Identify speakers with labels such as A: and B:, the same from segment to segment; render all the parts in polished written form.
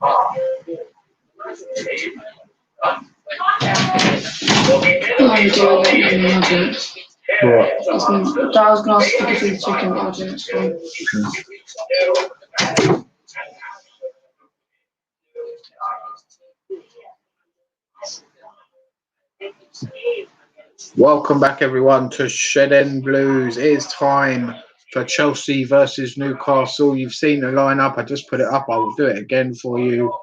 A: What?
B: I was going to ask you to do chicken, but I didn't. It's fine.
A: Welcome back, everyone, to Shed End Blues. It is time for Chelsea versus Newcastle. You've seen the lineup. I just put it up. I will do it again for you.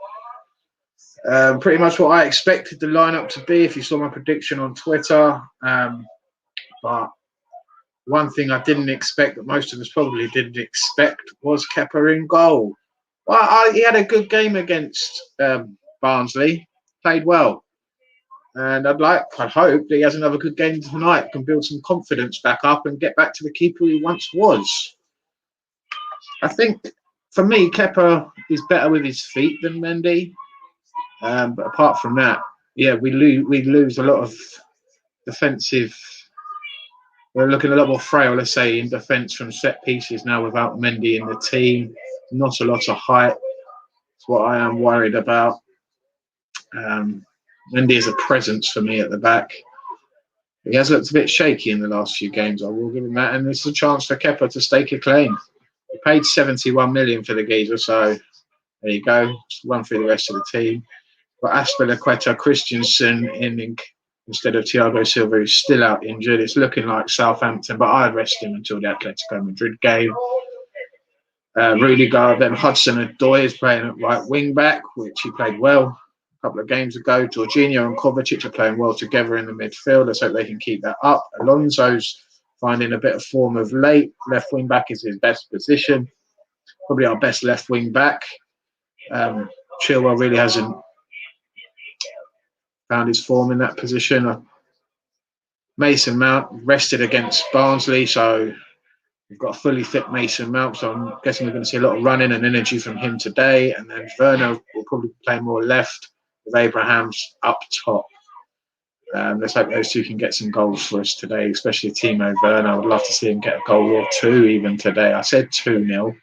A: Pretty much what I expected the lineup to be if you saw my prediction on Twitter. But one thing I didn't expect, that most of us probably didn't expect, was Kepa in goal. Well, he had a good game against Barnsley. Played well. And I'd hope that he has another good game tonight, can build some confidence back up and get back to the keeper he once was. I think, for me, Kepa is better with his feet than Mendy. But apart from that, yeah, we lose a lot of defensive. We're looking a lot more frail, let's say, in defence from set pieces now without Mendy in the team. Not a lot of height. That's what I am worried about. Mendy is a presence for me at the back. He has looked a bit shaky in the last few games, I will give him that. And it's a chance for Kepa to stake a claim. We paid 71 million for the geezer, so there you go. Just run through the rest of the team. But Azpilicueta, Christensen instead of Thiago Silva, who's still out injured. It's looking like Southampton, but I'd rest him until the Atletico Madrid game. Rudiger, then Hudson-Odoi is playing at right wing back, which he played well a couple of games ago. Jorginho and Kovacic are playing well together in the midfield. Let's hope they can keep that up. Alonso's finding a bit of form of late. Left wing back is his best position. Probably our best left wing back. Chilwell really hasn't found his form in that position. Mason Mount rested against Barnsley, so we've got a fully fit Mason Mount, so I'm guessing we're going to see a lot of running and energy from him today. And then Werner will probably play more left with Abrahams up top. Let's hope those two can get some goals for us today, especially Timo Werner. I would love to see him get a goal or two even today. I said 2-0. It'd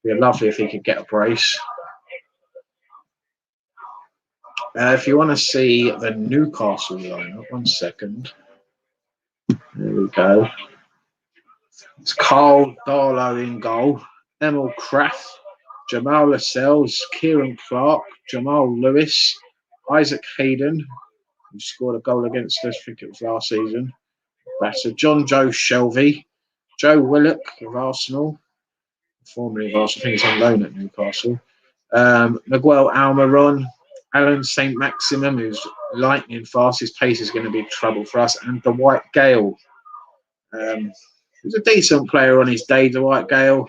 A: be lovely if he could get a brace. If you want to see the Newcastle lineup, 1 second. There we go. It's Carl Darlow in goal, Emil Kraft, Jamal Lascelles, Kieran Clark, Jamal Lewis, Isaac Hayden, who scored a goal against us, I think it was last season. That's John Joe Shelby, Joe Willock of Arsenal, formerly of Arsenal, I think he's on loan at Newcastle, Miguel Almiron, Alan St. Maximum, who's lightning fast. His pace is going to be trouble for us. And the White Gale. He's a decent player on his day, the White Gale.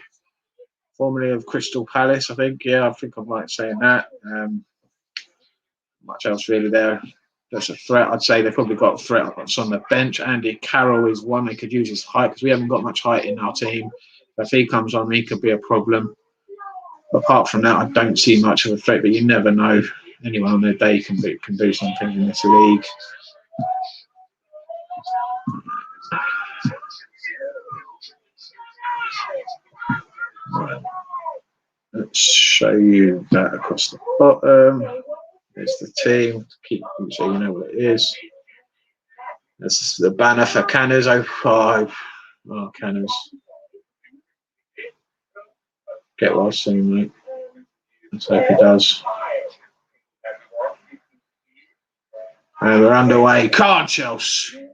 A: Formerly of Crystal Palace, I think. Yeah, I think I'm right saying that. Much else really there. There's a threat. I'd say they've probably got a threat that's on the bench. Andy Carroll is one. They could use his height because we haven't got much height in our team. If he comes on, he could be a problem. Apart from that, I don't see much of a threat, but you never know. Anyone on their day can do something in this league. Right. Let's show you that across the bottom. There's the team. Keep so you know what it is. This is the banner for Canners 05. Oh, Canners. Get well soon, mate. Let's hope he does. And we're underway. Card Chelsea.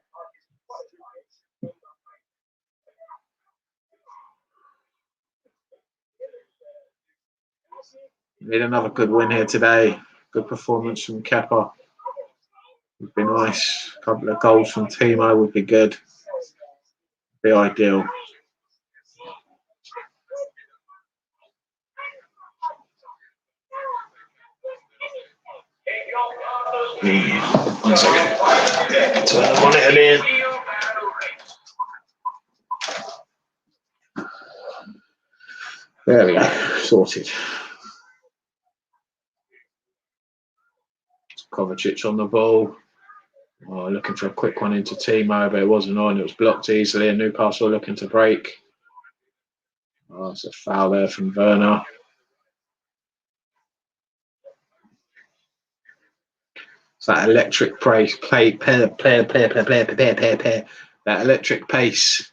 A: Need another good win here today. Good performance from Kepa. Would be nice. A couple of goals from Timo would be good. Be ideal. One second. Turn the monitor in. There we go. Sorted. Kovacic on the ball. Oh, looking for a quick one into Timo, but it wasn't on. It was blocked easily, and Newcastle looking to break. Oh, it's a foul there from Werner. It's that electric that electric pace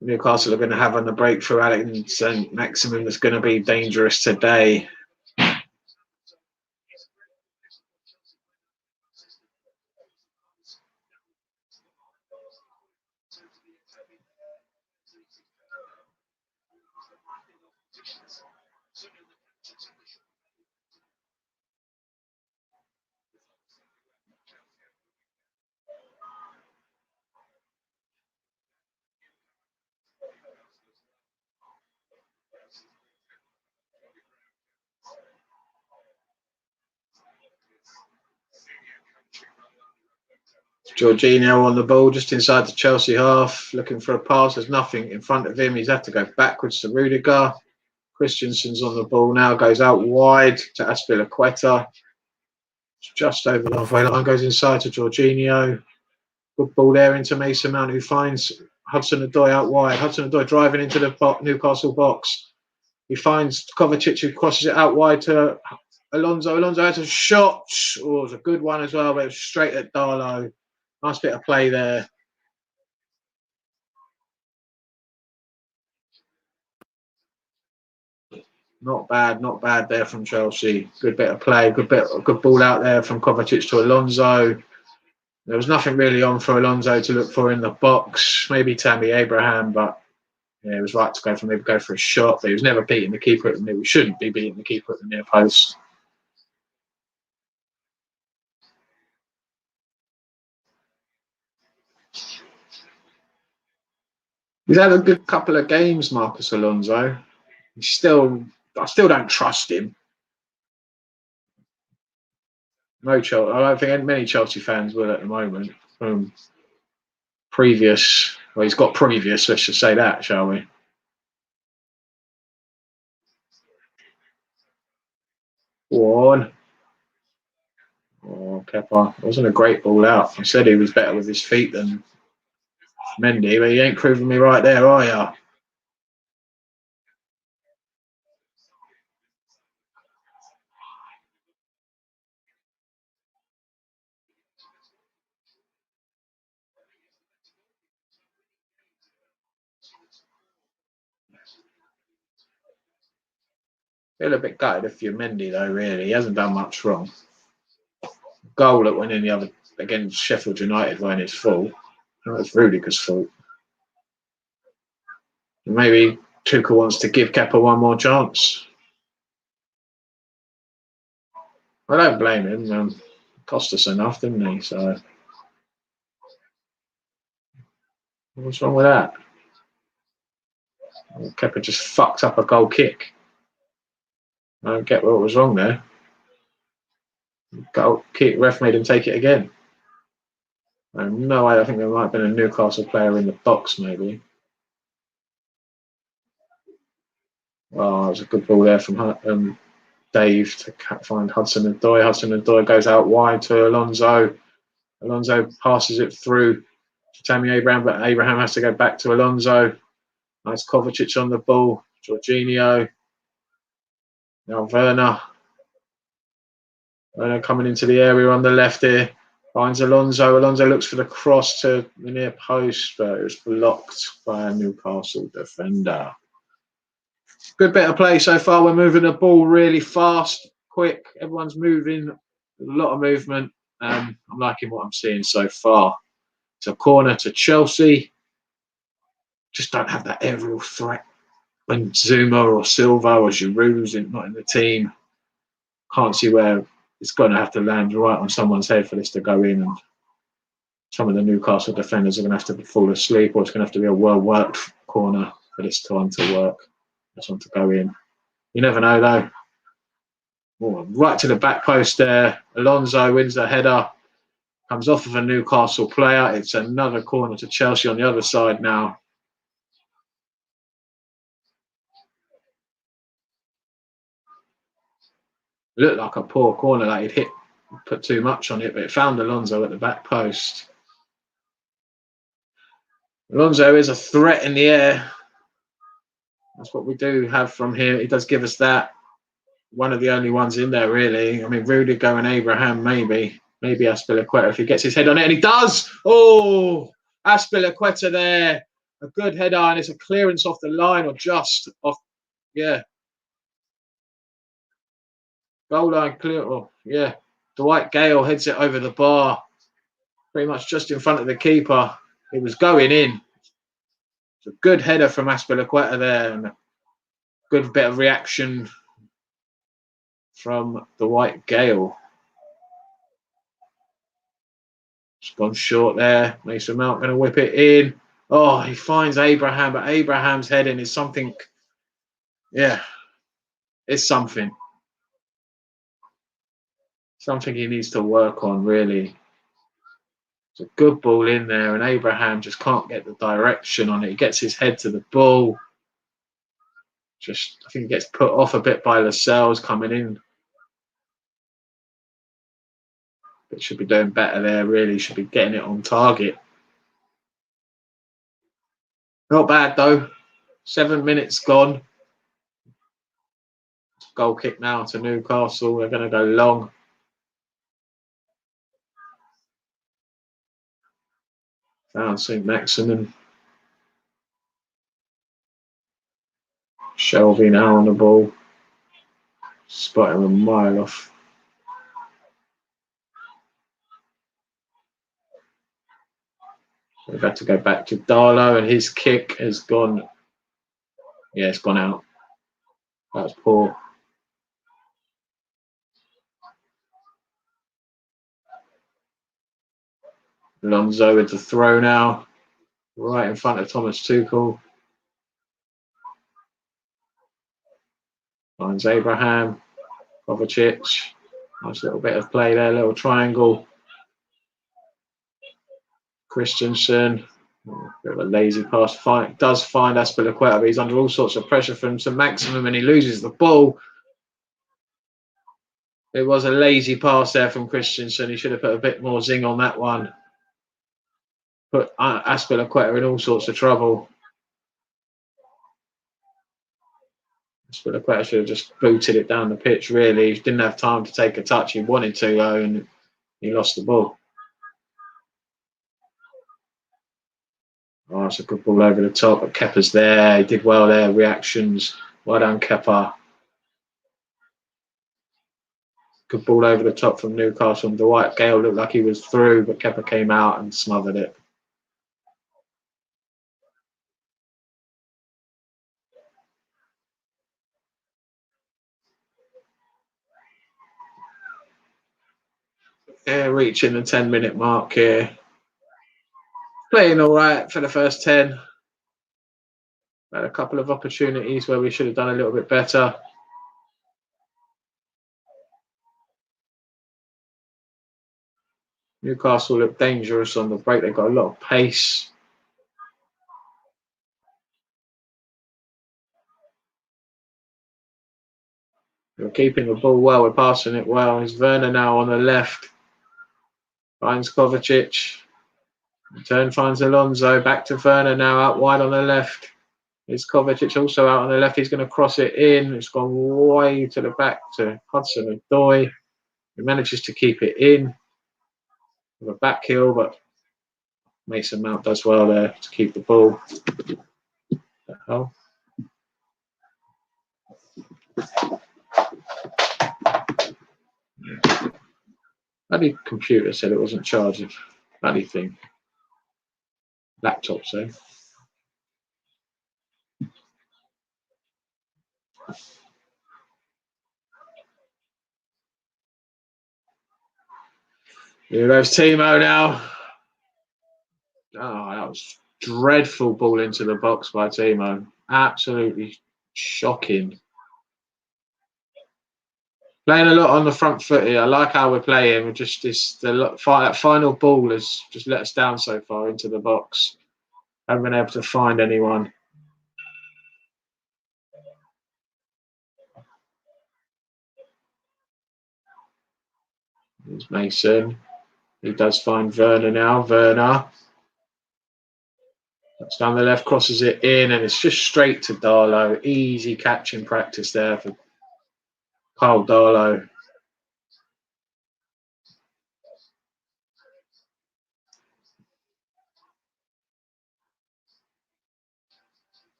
A: Newcastle are going to have on the breakthrough. Alex and Maximum is going to be dangerous today. Jorginho on the ball just inside the Chelsea half, looking for a pass. There's nothing in front of him. He's had to go backwards to Rudiger. Christensen's on the ball now, goes out wide to Azpilicueta. Just over the halfway line, goes inside to Jorginho. Good ball there into Mason Mount, who finds Hudson-Odoi out wide. Hudson-Odoi driving into the Newcastle box. He finds Kovacic, who crosses it out wide to Alonso. Alonso has a shot. Oh, it was a good one as well, but it was straight at Darlow. Nice bit of play there. Not bad there from Chelsea. Good bit of play, good ball out there from Kovacic to Alonso. There was nothing really on for Alonso to look for in the box. Maybe Tammy Abraham, but yeah, it was right to go for a shot. But he was never beating the keeper at the near. We shouldn't be beating the keeper at the near post. He's had a good couple of games, Marcus Alonso. I still don't trust him. No Chelsea. I don't think many Chelsea fans will at the moment. Previous, well, he's got previous. Let's just say that, shall we? One. Oh, Kepa. It wasn't a great ball out. I said he was better with his feet than Mendy, but you ain't proving me right there, are you? Feel a bit gutted if you're Mendy, though, really. He hasn't done much wrong. Goal that went in the other against Sheffield United wasn't his fault. It was Rudiger's fault. Maybe Tuchel wants to give Kepa one more chance. I don't blame him. Cost us enough, didn't he? So what's wrong with that? Kepa just fucked up a goal kick. I don't get what was wrong there. Goal kick, ref made him take it again. I have no idea. I think there might have been a Newcastle player in the box, maybe. Oh, it was a good ball there from Dave to find Hudson-Odoi. Hudson-Odoi goes out wide to Alonso. Alonso passes it through to Tammy Abraham, but Abraham has to go back to Alonso. Nice Kovacic on the ball. Jorginho. Now Werner. Werner coming into the area on the left here. Finds Alonso. Alonso looks for the cross to the near post, but it was blocked by a Newcastle defender. Good bit of play so far. We're moving the ball really fast, quick. Everyone's moving. A lot of movement. I'm liking what I'm seeing so far. It's a corner to Chelsea. Just don't have that aerial threat. When Zuma or Silva or Giroud's not in the team, can't see where it's going to have to land right on someone's head for this to go in. And some of the Newcastle defenders are going to have to fall asleep, or it's going to have to be a well-worked corner for this time to work. This one to go in. You never know, though. Oh, right to the back post there. Alonso wins the header. Comes off of a Newcastle player. It's another corner to Chelsea on the other side now. It looked like a poor corner that he'd put too much on it, but it found Alonso at the back post. Alonso is a threat in the air. That's what we do have from him. He does give us that. One of the only ones in there, really. I mean, Rudiger and Abraham, maybe. Maybe Aspilicueta if he gets his head on it, and he does. Oh, Aspilicueta there. A good header, and it's a clearance off the line or just off. Yeah. Goal line clear. Oh, yeah. Dwight Gale heads it over the bar. Pretty much just in front of the keeper. It was going in. It's a good header from Aspilicueta there, and a good bit of reaction from Dwight Gale. It's gone short there. Mason Mount going to whip it in. Oh, he finds Abraham, but Abraham's heading is something. Yeah, it's something. Something he needs to work on, really. It's a good ball in there, and Abraham just can't get the direction on it. He gets his head to the ball. Just, I think he gets put off a bit by Lascelles coming in. But should be doing better there, really. Should be getting it on target. Not bad, though. 7 minutes gone. Goal kick now to Newcastle. They're going to go long. Found St. Maximin. Shelby now on the ball. Spot him a mile off. We've had to go back to Darlow, and his kick has gone. Yeah, it's gone out. That was poor. Alonso with the throw now. Right in front of Thomas Tuchel. Finds Abraham. Kovacic. Nice little bit of play there, little triangle. Christensen. Bit of a lazy pass. Does find Aspilicueta, but he's under all sorts of pressure from St. Maximin, and he loses the ball. It was a lazy pass there from Christensen. He should have put a bit more zing on that one. Put Aspilicueta in all sorts of trouble. Aspilicueta should have just booted it down the pitch, really. He didn't have time to take a touch. He wanted to, though, and he lost the ball. Oh, it's a good ball over the top, but Kepa's there. He did well there. Reactions. Well done, Kepa. Good ball over the top from Newcastle. And Dwight Gale looked like he was through, but Kepa came out and smothered it. Yeah, reaching the 10-minute mark here. Playing all right for the first 10. Had a couple of opportunities where we should have done a little bit better. Newcastle look dangerous on the break. They've got a lot of pace. We're keeping the ball well. We're passing it well. It's Werner now on the left. Finds Kovacic. Turn finds Alonso. Back to Werner now out wide on the left. It's Kovacic also out on the left. He's going to cross it in. It's gone way to the back to Hudson-Odoi. He manages to keep it in with a back heel, but Mason Mount does well there to keep the ball. The hell? Bloody computer said it wasn't charging. Bloody thing. Laptop, so. Here goes Timo now. Oh, that was dreadful ball into the box by Timo. Absolutely shocking. Playing a lot on the front foot here. I like how we're playing. We're just that final ball has just let us down so far into the box. Haven't been able to find anyone. There's Mason. He does find Werner now. Werner. That's down the left, crosses it in, and it's just straight to Darlow. Easy catch in practice there for Kyle Darlow.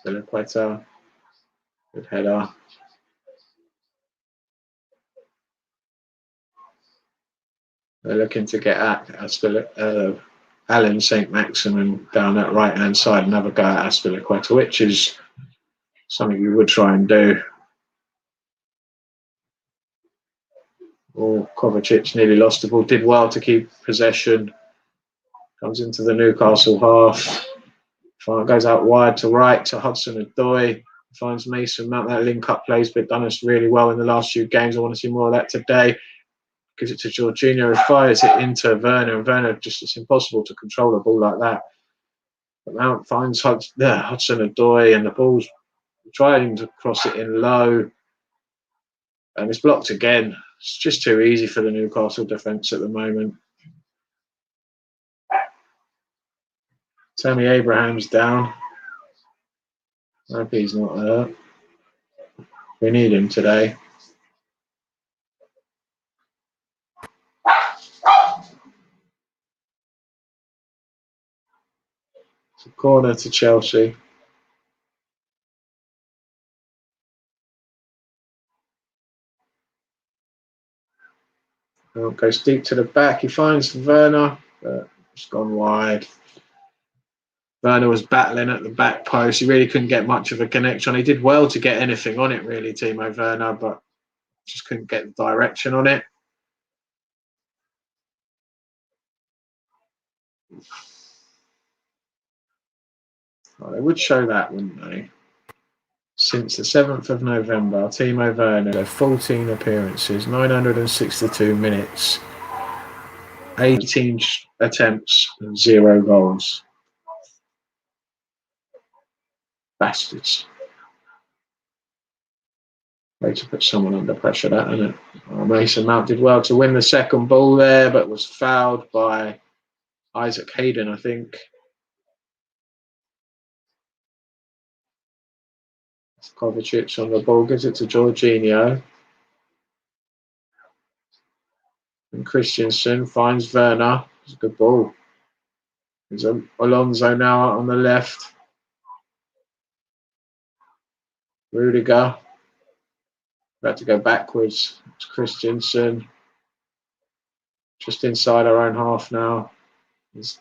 A: Aspilicueta. Good header. They're looking to get at Alan St. Maximin down that right-hand side and have a go at Aspilicueta, which is something you would try and do. Oh, Kovacic nearly lost the ball. Did well to keep possession. Comes into the Newcastle half. Goes out wide to right to Hudson-Odoi. Finds Mason Mount. That link-up play's been done us really well in the last few games. I want to see more of that today. Gives it to Jorginho, who fires it into Werner, and Werner it's impossible to control a ball like that. But Mount finds Hudson-Odoi, and the ball's trying to cross it in low, and it's blocked again. It's just too easy for the Newcastle defence at the moment. Tammy Abraham's down. I hope he's not hurt. We need him today. It's a corner to Chelsea. Goes deep to the back. He finds Werner, but it's gone wide. Werner was battling at the back post. He really couldn't get much of a connection. He did well to get anything on it, really, Timo Werner, but just couldn't get the direction on it. Oh, they would show that, wouldn't they? Since the 7th of November, Timo Werner, 14 appearances, 962 minutes, 18 attempts, and 0 goals. Bastards. Way to put someone under pressure, that, isn't it? Oh, Mason Mount did well to win the second ball there, but was fouled by Isaac Hayden, I think. Kovacic on the ball, gives it to Jorginho. And Christensen finds Werner. It's a good ball. There's Alonso now out on the left. Rudiger. About to go backwards. It's Christensen. Just inside our own half now. It's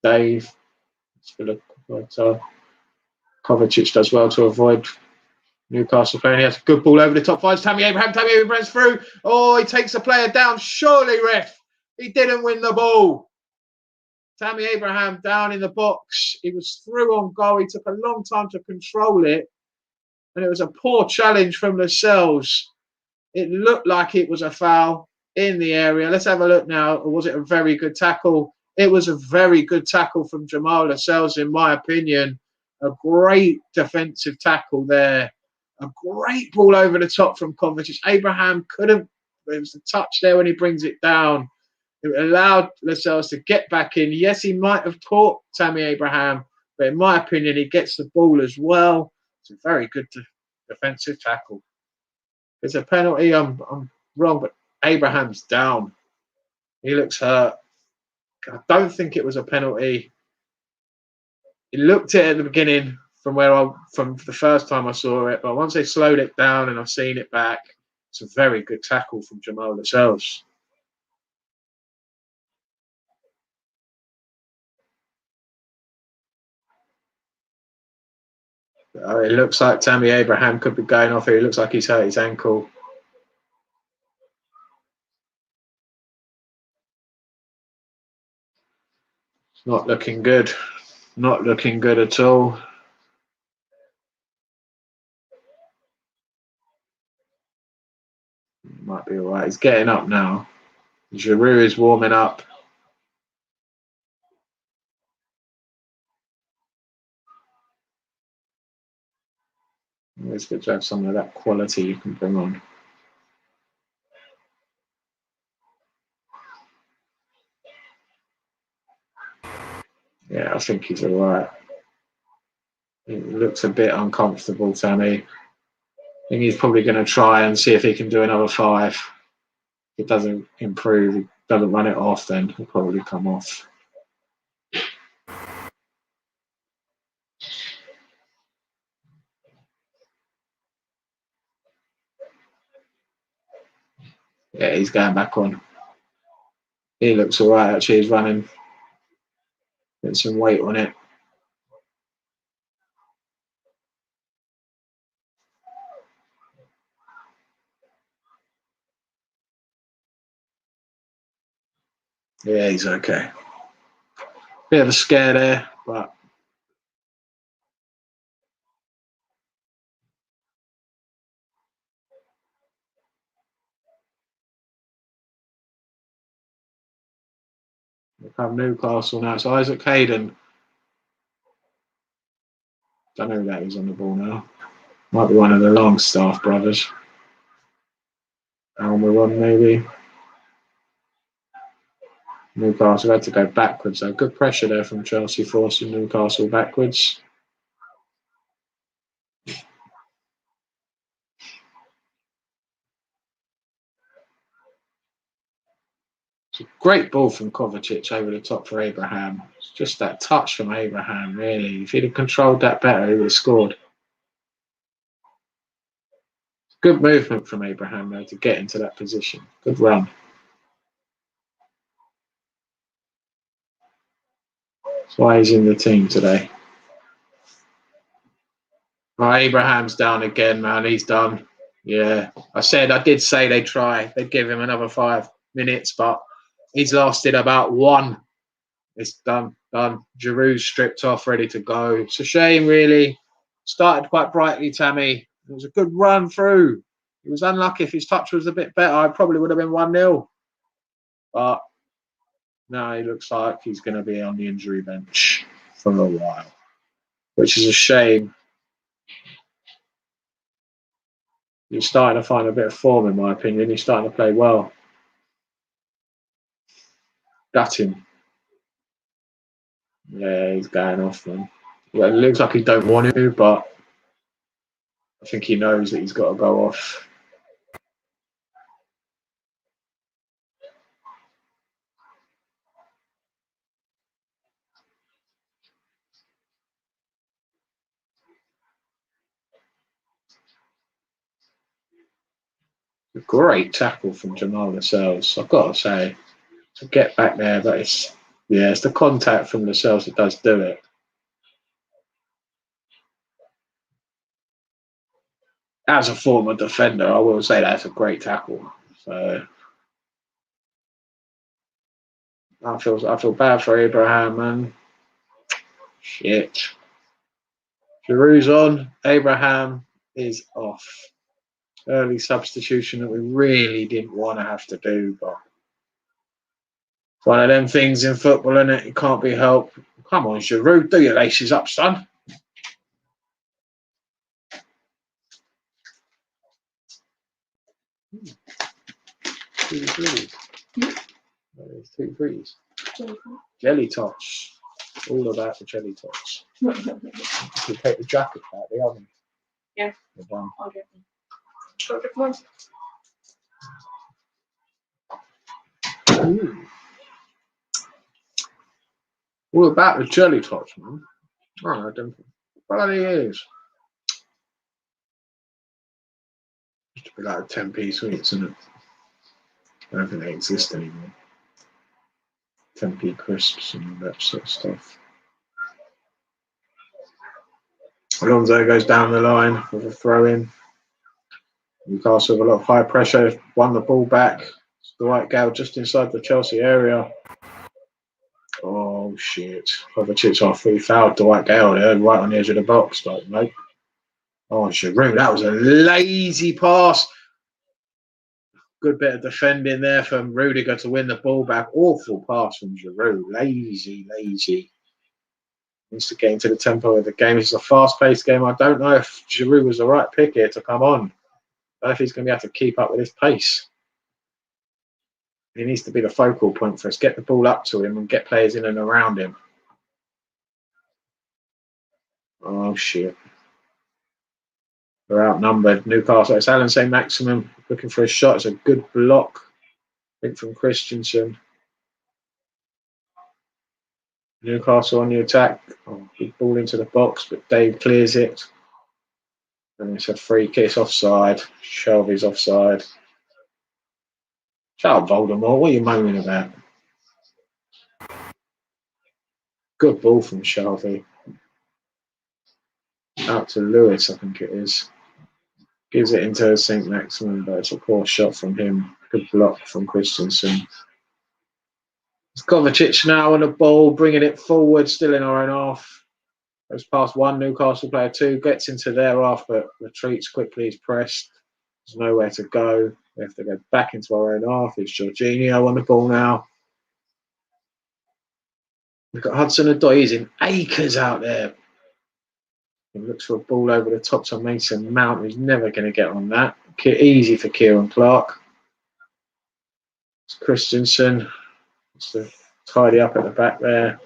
A: Dave. Kovacic does well to avoid Newcastle playing. He has a good ball over the top. Finds Tammy Abraham. Tammy Abraham's through. Oh, he takes the player down. Surely, ref. He didn't win the ball. Tammy Abraham down in the box. He was through on goal. He took a long time to control it. And it was a poor challenge from Lascelles. It looked like it was a foul in the area. Let's have a look now. Or was it a very good tackle? It was a very good tackle from Jamal Lascelles, in my opinion. A great defensive tackle there. A great ball over the top from Kovacic. Abraham couldn't. There was a touch there when he brings it down. It allowed Lascelles to get back in. Yes, he might have caught Tammy Abraham, but in my opinion, he gets the ball as well. It's a very good defensive tackle. It's a penalty. I'm wrong, but Abraham's down. He looks hurt. I don't think it was a penalty. He looked at it at the beginning from the first time I saw it, but once they slowed it down and I've seen it back, it's a very good tackle from Jamal Lascelles. It looks like Tammy Abraham could be going off here. It looks like he's hurt his ankle. It's not looking good. Not looking good at all. Might be all right. He's getting up now. Giroud is warming up. It's good to have some of that quality you can bring on. Yeah, I think he's all right. He looks a bit uncomfortable, Tammy. I think he's probably going to try and see if he can do another 5. If it doesn't improve, he doesn't run it off, then he'll probably come off. Yeah, he's going back on. He looks all right, actually. He's running. Putting some weight on it. Yeah, he's okay. Bit of a scare there, but we come Newcastle now. It's Isaac Hayden. Don't know who that is on the ball now. Might be one of the Longstaff brothers. Almiron, maybe. Newcastle had to go backwards, so good pressure there from Chelsea, forcing Newcastle backwards. It's a great ball from Kovacic over the top for Abraham. It's just that touch from Abraham, really. If he'd have controlled that better, he would have scored. Good movement from Abraham, though, to get into that position. Good run. That's why he's in the team today. Right, Abraham's down again, man. He's done. Yeah. I did say they'd try. They'd give him another 5 minutes, but he's lasted about 1. It's done. Giroud's stripped off, ready to go. It's a shame, really. Started quite brightly, Tammy. It was a good run through. He was unlucky. If his touch was a bit better, it probably would have been 1-0. But no, he looks like he's going to be on the injury bench for a while, which is a shame. He's starting to find a bit of form, in my opinion. He's starting to play well. Got him. Yeah, he's going off, man. Well, it looks like he don't want to, but I think he knows that he's got to go off. A great tackle from Jamal Lascelles, I've got to say. To get back there, but it's the contact from Lascelles that does do it. As a former defender, I will say that's a great tackle. So I feel bad for Abraham, man. Shit. Giroud's on. Abraham is off. Early substitution that we really didn't want to have to do, but it's one of them things in football, isn't it? It can't be helped. Come on, Giroud, do your laces up, son. Two threes. There's 2 threes. Jelly tots. All about the jelly tots. You take the jacket out of the oven.
B: Yeah.
A: You're done.
B: I'll get them. Got the ones.
A: Ooh. All about the jelly tots, man. Oh, I don't think. Bloody is. Used to be like 10p sweets, isn't it? I don't think they exist anymore. 10p crisps and all that sort of stuff. Alonso goes down the line with a throw in. Newcastle with a lot of high pressure, won the ball back. It's Dwight Gale just inside the Chelsea area. Oh shit. Kovacic off. He fouled Dwight Gale there, right on the edge of the box. Like, nope. Oh, Giroud, that was a lazy pass. Good bit of defending there from Rudiger to win the ball back. Awful pass from Giroud. Lazy. Needs to get into the tempo of the game. It's a fast-paced game. I don't know if Giroud was the right pick here to come on. I don't know if he's going to be able to keep up with his pace. He needs to be the focal point for us. Get the ball up to him and get players in and around him. Oh, shit. We're outnumbered. Newcastle. It's Alan St. Maximum looking for a shot. It's a good block. I think from Christensen. Newcastle on the attack. Oh, big ball into the box, but Dave clears it. And it's a free kick. It's offside. Shelby's offside. Shut up, Voldemort. What are you moaning about? Good ball from Shelby. Out to Lewis, I think it is. Gives it into St. Maximin, but it's a poor shot from him. Good block from Christensen. It's Kovacic now on the ball, bringing it forward, still in our own half. Goes past one Newcastle player, two, gets into their half, but retreats quickly, he's pressed. There's nowhere to go. We have to go back into our own half. It's Jorginho on the ball now. We've got Hudson-Odoi. He's in acres out there. He looks for a ball over the top to Mason Mount, who's never going to get on that. Easy for Kieran Clark. It's Christensen. Just to tidy up at the back there.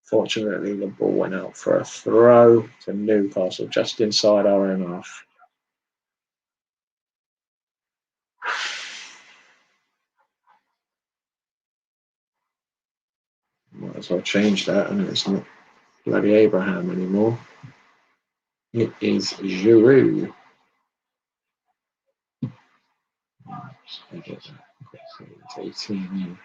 A: Fortunately, the ball went out for a throw to Newcastle, just inside our own half. Might as well change that, and it's not bloody Abraham anymore. It is Giroud. It's 18.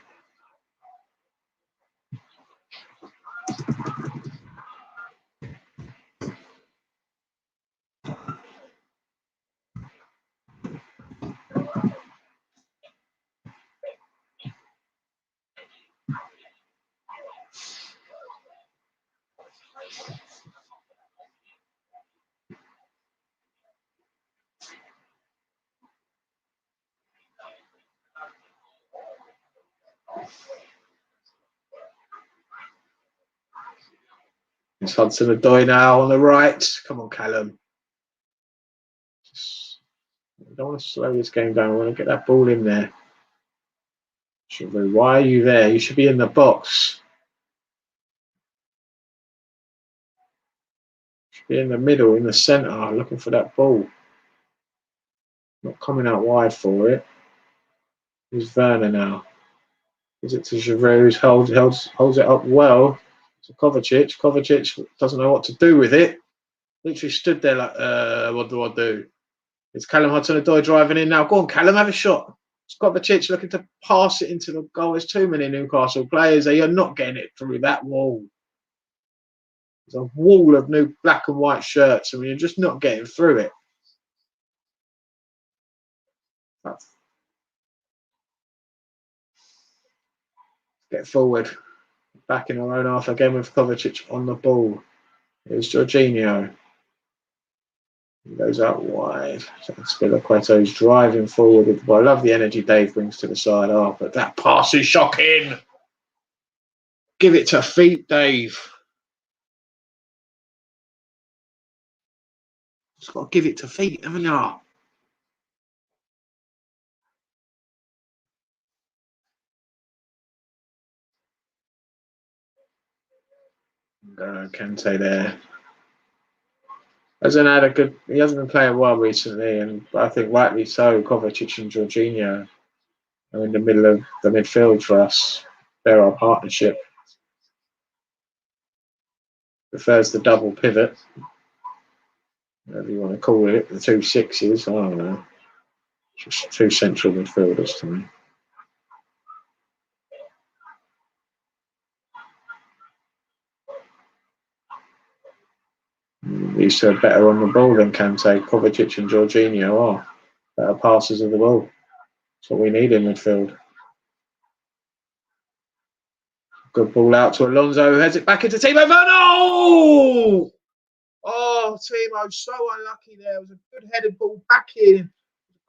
A: It's Hudson-Odoi now on the right. Come on, Callum. I don't want to slow this game down. I want to get that ball in there. Giroud, why are you there? You should be in the box. You should be in the middle, in the centre, looking for that ball. Not coming out wide for it. Who's Werner now? Is it to Giroud? Holds it up well. To Kovacic. Kovacic doesn't know what to do with it. Literally stood there like, what do I do? It's Callum Hudson-Odoi driving in now. Go on, Callum, have a shot. It's Kovacic looking to pass it into the goal. There's too many Newcastle players there. You're not getting it through that wall. There's a wall of new black and white shirts, and you're just not getting through it. Get forward. Back in our own half again with Kovacic on the ball. Here's Jorginho. He goes out wide. Spilicueto's driving forward with the ball. I love the energy Dave brings to the side half, but that pass is shocking. Give it to feet, Dave. Just got to give it to feet, haven't you? Kante there. He hasn't been playing well recently, and I think rightly so. Kovacic and Jorginho are in the middle of the midfield for us. They're our partnership. Prefers the double pivot, whatever you want to call it, the two sixes. I don't know. Just two central midfielders to me. These two are better on the ball than Kante. Kovacic and Jorginho are better passers of the ball. That's what we need in midfield. Good ball out to Alonso, who heads it back into Timo Werner. Oh, Timo, so unlucky there. It was a good headed ball back in.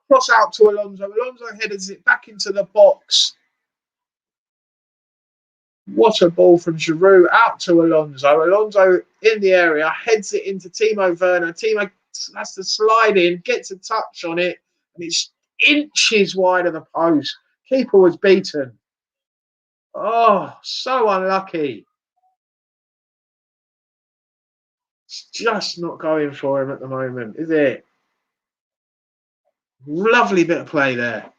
A: Cross out to Alonso. Alonso headers it back into the box. What a ball from Giroud out to Alonso. Alonso in the area, heads it into Timo Werner. Timo has to slide in, gets a touch on it, and it's inches wide of the post. Keeper was beaten. Oh, so unlucky. It's just not going for him at the moment, is it? Lovely bit of play there.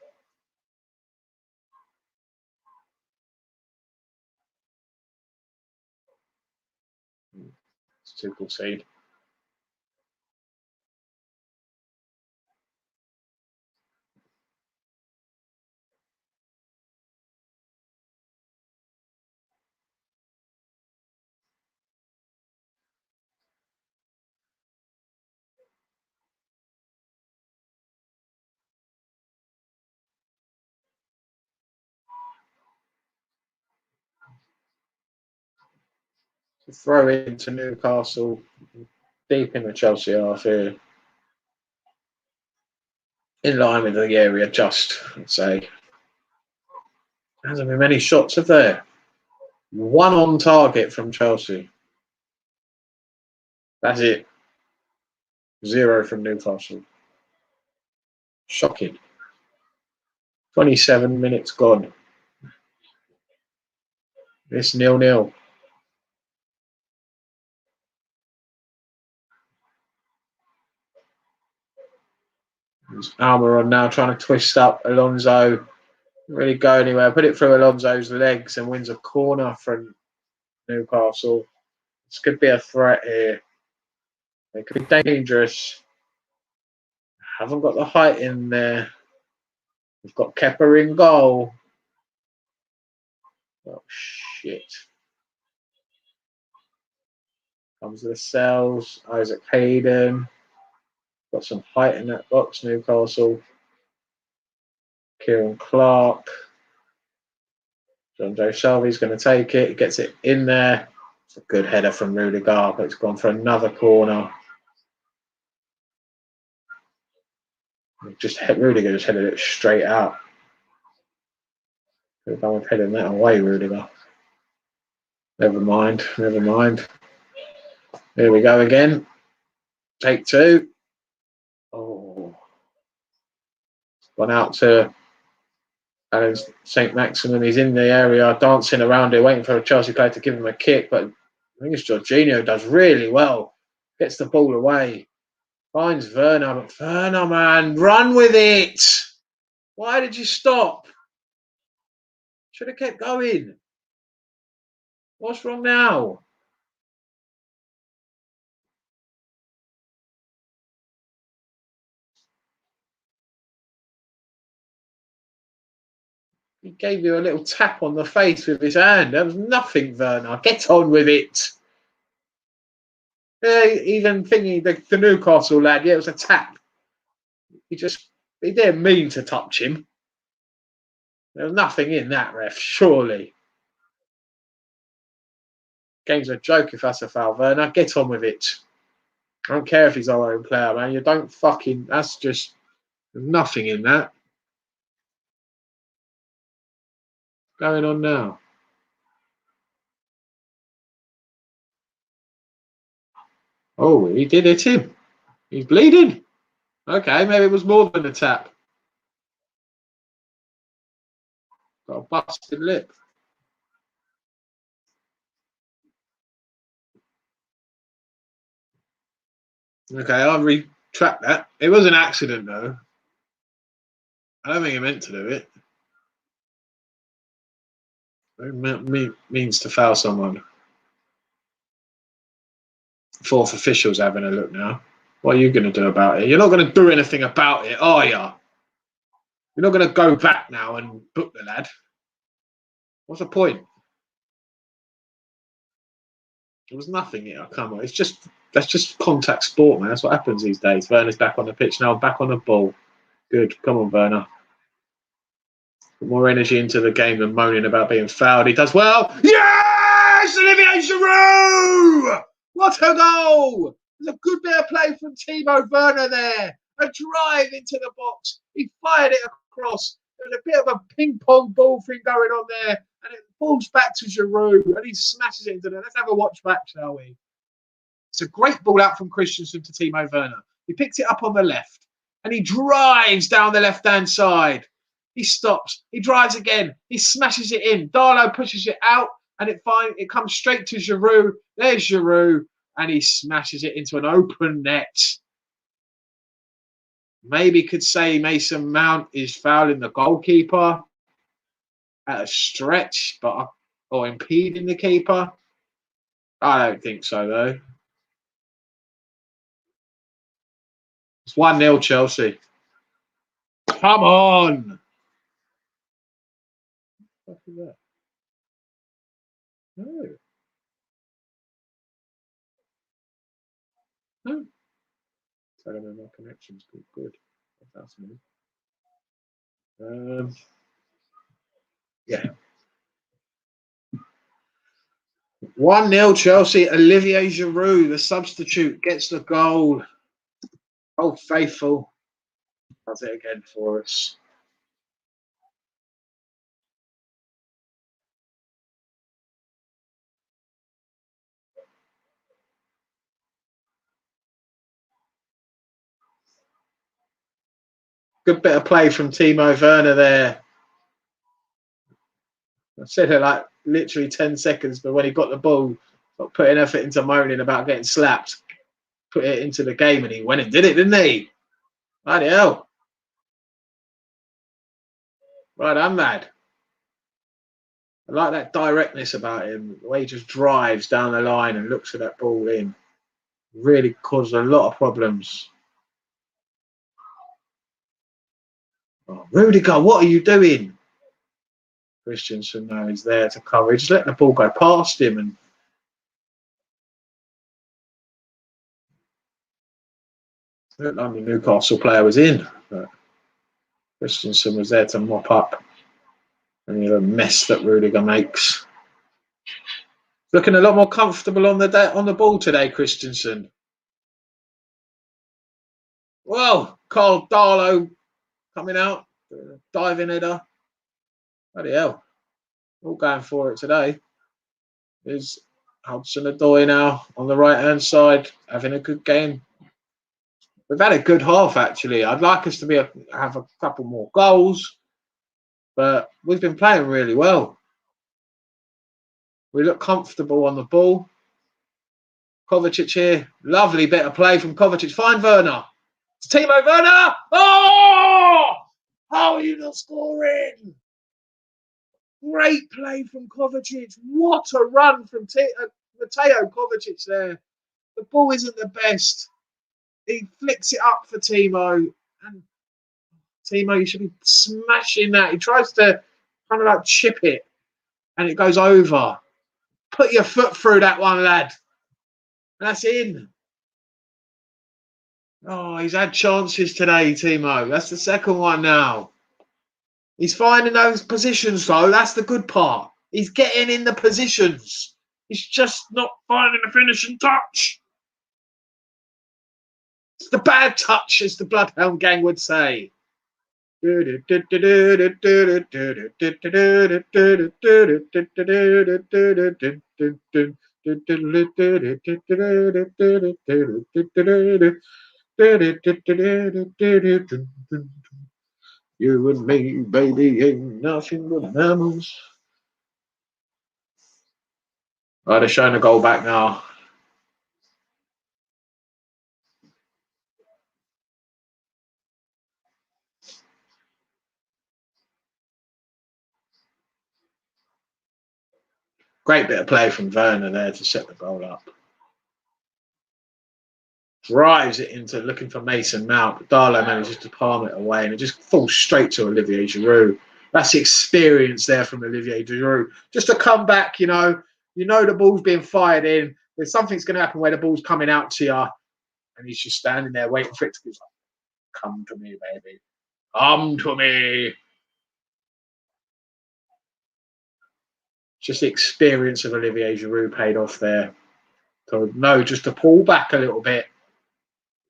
A: It's too concede. Throw into Newcastle, deep in the Chelsea half here. In line with the area, just, I'd say. There hasn't been many shots, have there? One on target from Chelsea. That's it. 0 from Newcastle. Shocking. 27 minutes gone. It's 0-0. Almiron now trying to twist up Alonso. Didn't really go anywhere. Put it through Alonso's legs and wins a corner from Newcastle. This could be a threat here. It could be dangerous. Haven't got the height in there. We've got Kepa in goal. Oh, shit. Comes Lascelles, Isaac Hayden. Got some height in that box, Newcastle. Kieran Clark. John Joe Shelby's going to take it. He gets it in there. It's a good header from Rudiger, but it's gone for another corner. Rudiger just headed it straight out. Could have gone with heading that away, Rudiger. Never mind. Here we go again. Take 2. Oh. Gone out to Alan St. Maximin. He's in the area, dancing around here, waiting for a Chelsea player to give him a kick. But I think it's Jorginho does really well. Gets the ball away. Finds Werner. But Werner, man, run with it. Why did you stop? Should have kept going. What's wrong now? He gave you a little tap on the face with his hand. That was nothing, Werner. Get on with it. Yeah, even thinking the Newcastle lad, yeah, it was a tap. He didn't mean to touch him. There was nothing in that, ref, surely. Game's a joke if that's a foul, Werner. Get on with it. I don't care if he's our own player, man. You don't fucking... That's just... There's nothing in that. Going on now. Oh, he did hit him. He's bleeding. Okay, maybe it was more than a tap. Got a busted lip. Okay, I'll retract that. It was an accident, though. I don't think he meant to do it. It means to foul someone. Fourth official's having a look now. What are you going to do about it? You're not going to do anything about it, are you? You're not going to go back now and book the lad. What's the point? There was nothing here. Come on, that's just contact sport, man. That's what happens these days. Werner's back on the pitch now, back on the ball. Good. Come on, Werner. Put more energy into the game than moaning about being fouled. He does well. Yes! Olivier Giroud! What a goal! There's a good bit of play from Timo Werner there. A drive into the box. He fired it across. There's a bit of a ping-pong ball thing going on there. And it falls back to Giroud. And he smashes it into there. Let's have a watch back, shall we? It's a great ball out from Christensen to Timo Werner. He picks it up on the left. And he drives down the left-hand side. He stops. He drives again. He smashes it in. Darlow pushes it out. And it comes straight to Giroud. There's Giroud. And he smashes it into an open net. Maybe could say Mason Mount is fouling the goalkeeper at a stretch, or impeding the keeper. I don't think so, though. It's 1-0 Chelsea. Come on! What is that? No. No. Telling me my connection's good. That's me. Yeah. 1-0 Chelsea. Olivier Giroud, the substitute, gets the goal. Oh, faithful. Does it again for us. Good bit of play from Timo Werner there. I said it like literally 10 seconds, but when he got the ball, not putting effort into moaning about getting slapped, put it into the game, and he went and did it, didn't he? Bloody hell. Right, I'm mad. I like that directness about him, the way he just drives down the line and looks for that ball in. Really caused a lot of problems. Oh, Rudiger, what are you doing? Christensen now is there to cover. He's just letting the ball go past him, and looked like the Newcastle player was in, but Christensen was there to mop up any of the mess that Rudiger makes. Looking a lot more comfortable on the ball today, Christensen. Whoa, Carl Darlow coming out, diving header. Bloody hell. All going for it today. Is Hudson-Odoi now on the right-hand side, having a good game. We've had a good half, actually. I'd like us to have a couple more goals, but we've been playing really well. We look comfortable on the ball. Kovacic here. Lovely bit of play from Kovacic. Find Werner. It's Timo Werner. Oh! How are you not scoring? Great play from Kovacic. What a run from Mateo Kovacic there. The ball isn't the best. He flicks it up for Timo. And Timo, you should be smashing that. He tries to kind of like chip it. And it goes over. Put your foot through that one, lad. That's in. Oh, he's had chances today, Timo. That's the second one now. He's finding those positions, though. That's the good part. He's getting in the positions. He's just not finding the finishing touch. It's the bad touch, as the Bloodhound Gang would say. You and me, baby, ain't nothing but mammals. Oh, they're showing the goal back now. Great bit of play from Werner there to set the goal up. Drives it into looking for Mason Mount, but Darlow manages to palm it away, and it just falls straight to Olivier Giroud. That's the experience there from Olivier Giroud. Just to come back, you know the ball's being fired in. There's something's going to happen where the ball's coming out to you, and he's just standing there waiting for it to go. Come to me, baby. Come to me. Just the experience of Olivier Giroud paid off there. So no, just to pull back a little bit.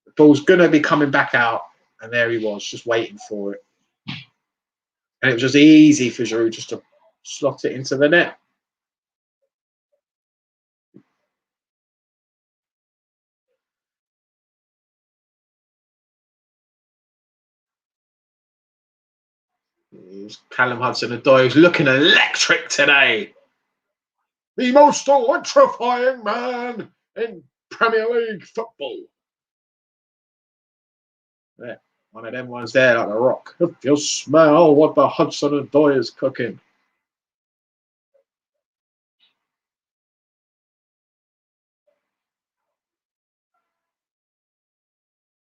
A: The ball's going to be coming back out, and there he was, just waiting for it. And it was just easy for Giroud just to slot it into the net. Callum Hudson-Odoi, who's looking electric today. The most electrifying man in Premier League football. Yeah, one of them ones there, like the Rock. If you smell what the Hudson-Odoi is cooking.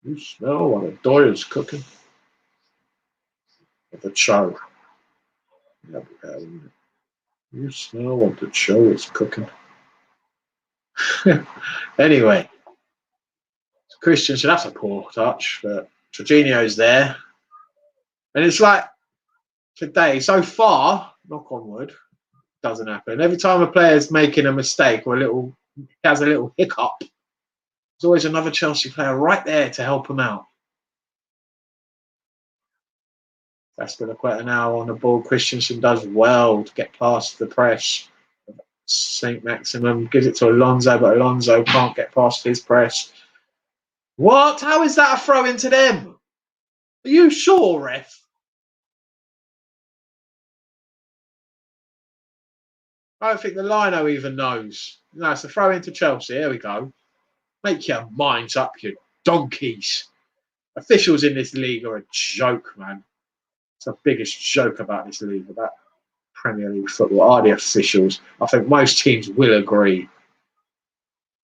A: You smell what Odoi is cooking. The show. You smell what the show is cooking. Anyway, Christian, so that's a poor touch, but Jorginho's there. And it's like today, so far, knock on wood, Doesn't happen. Every time a player's making a mistake or has a little hiccup, there's always another Chelsea player right there to help him out. That's going to put an hour on the ball. Christensen does well to get past the press. St. Maximum gives it to Alonso, but Alonso can't get past his press. What? How is that a throw into them? Are you sure, ref? I don't think the lino even knows. No, it's a throw into Chelsea. Here we go. Make your minds up, you donkeys. Officials in this league are a joke, man. It's the biggest joke about this league, about Premier League football, are the officials. I think most teams will agree.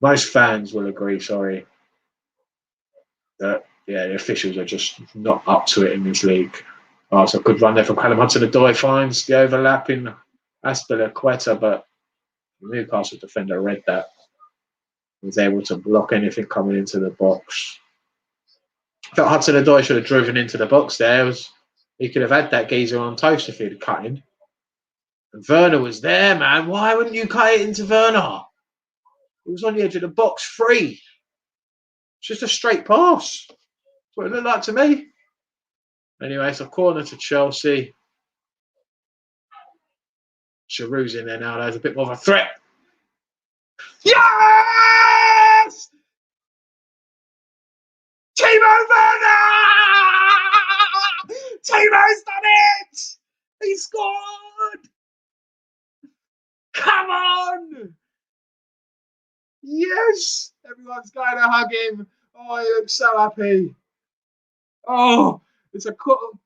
A: Most fans will agree, sorry. That, yeah, the officials are just not up to it in this league. Oh, it's a good run there from Callum Hudson-Odoi. Finds the overlapping Aspilicueta, but the Newcastle defender read that. He was able to block anything coming into the box. I thought Hudson-Odoi should have driven into the box there. He could have had that geezer on toast if he'd have cut in. And Werner was there, man. Why wouldn't you cut it into Werner? He was on the edge of the box, free. It's just a straight pass. That's what it looked like to me. Anyway, it's a corner to Chelsea. Giroud's in there now. There's a bit more of a threat. Yes! Timo Werner! Timo's done it! He scored! Come on! Yes! Everyone's going to hug him. Oh, he looks so happy. Oh, it's a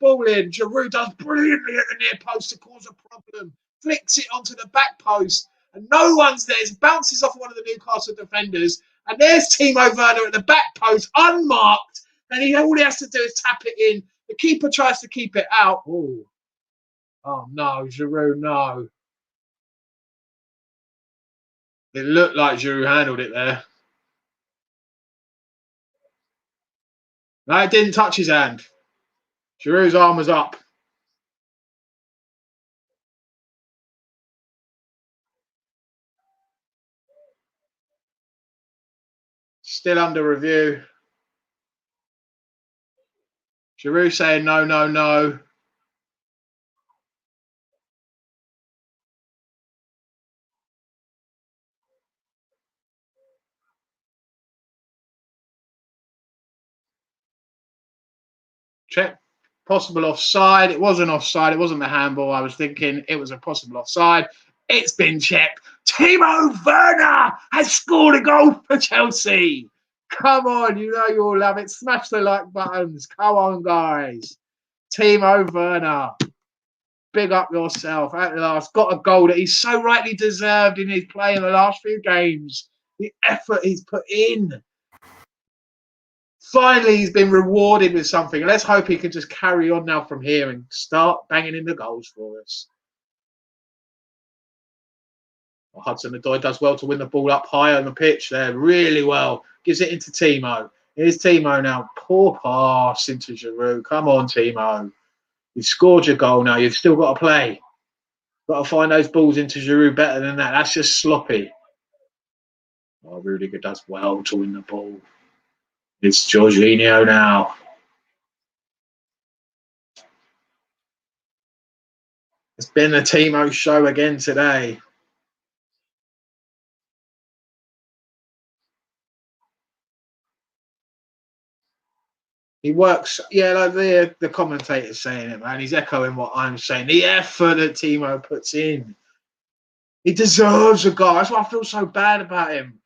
A: ball in. Giroud does brilliantly at the near post to cause a problem. Flicks it onto the back post. And no one's there. It bounces off one of the Newcastle defenders. And there's Timo Werner at the back post, unmarked. And all he has to do is tap it in. The keeper tries to keep it out. Oh no, Giroud, no. It looked like Giroud handled it there. No, it didn't touch his hand. Giroud's arm was up. Still under review. Giroud saying no, no, no. Check. Possible offside. It wasn't offside. It wasn't the handball. I was thinking it was a possible offside. It's been checked. Timo Werner has scored a goal for Chelsea. Come on, you know you all love it. Smash the like buttons. Come on, guys. Timo Werner. Big up yourself. At last, got a goal that he's so rightly deserved in his play in the last few games. The effort he's put in. Finally, he's been rewarded with something. Let's hope he can just carry on now from here and start banging in the goals for us. Well, Hudson-Odoi does well to win the ball up high on the pitch there. Really well. Gives it into Timo. Here's Timo now. Poor pass into Giroud. Come on, Timo. You've scored your goal now. You've still got to play. Got to find those balls into Giroud better than that. That's just sloppy. Oh, Rudiger does well to win the ball. It's Jorginho now. It's been a Timo show again today. He works, yeah, like the commentator's saying it, man. He's echoing what I'm saying. The effort that Timo puts in. He deserves a goal. That's why I feel so bad about him.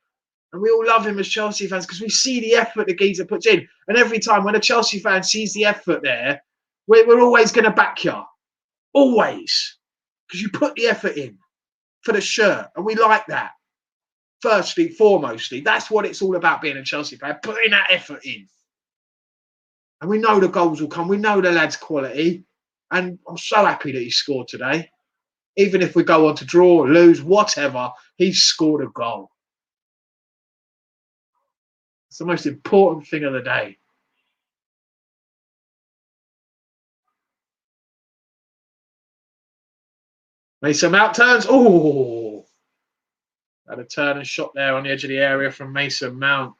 A: And we all love him as Chelsea fans because we see the effort the geezer puts in. And every time when a Chelsea fan sees the effort there, we're always going to back you. Always. Because you put the effort in for the shirt. And we like that. Firstly, foremostly. That's what it's all about being a Chelsea fan. Putting that effort in. And we know the goals will come. We know the lad's quality. And I'm so happy that he scored today. Even if we go on to draw, lose, whatever, he's scored a goal. It's the most important thing of the day. Mason Mount turns. Oh, had a turn and shot there on the edge of the area from Mason Mount.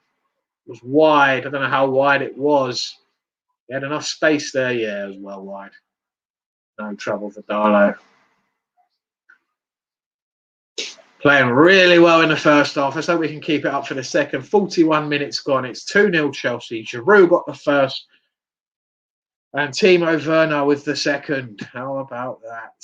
A: It was wide. I don't know how wide it was. He had enough space there. Yeah, it was well wide. No trouble for Darlow. Playing really well in the first half. Let's hope we can keep it up for the second. 41 minutes gone. It's 2-0 Chelsea. Giroud got the first. And Timo Werner with the second. How about that?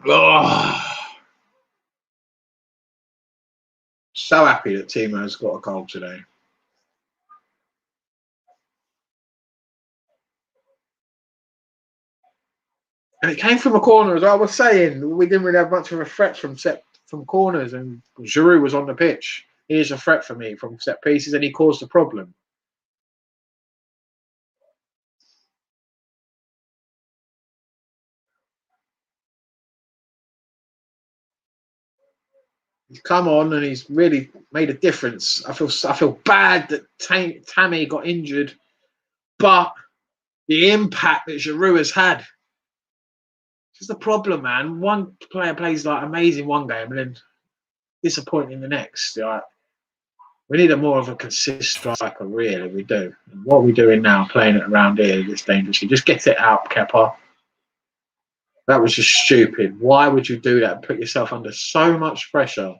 A: Oh. So happy that Timo's got a goal today. And it came from a corner, as I was saying. We didn't really have much of a threat from corners, and Giroud was on the pitch. He is a threat for me from set pieces, and he caused the problem. He's come on and he's really made a difference. I feel bad that Tammy got injured, but the impact that Giroud has had. It's the problem, man. One player plays like amazing one game and then disappointing the next. Like, we need a more of a consistent striker, really. We do. And what are we doing now? Playing it around here this dangerously. Just get it out, Kepa. That was just stupid. Why would you do that and put yourself under so much pressure?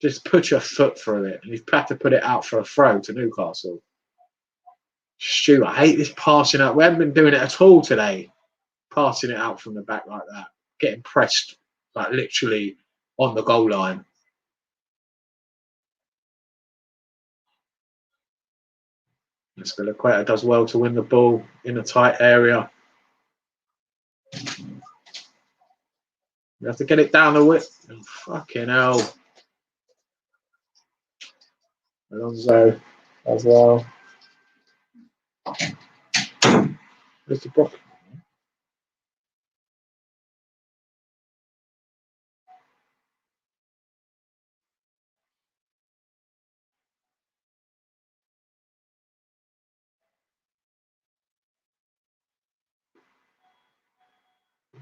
A: Just put your foot through it. And you've had to put it out for a throw to Newcastle. Stupid. I hate this passing out. We haven't been doing it at all today. Passing it out from the back like that. Getting pressed, like literally on the goal line. Spilicueta does well to win the ball in a tight area. You have to get it down the width. Oh, fucking hell. Alonso as well. There's the block.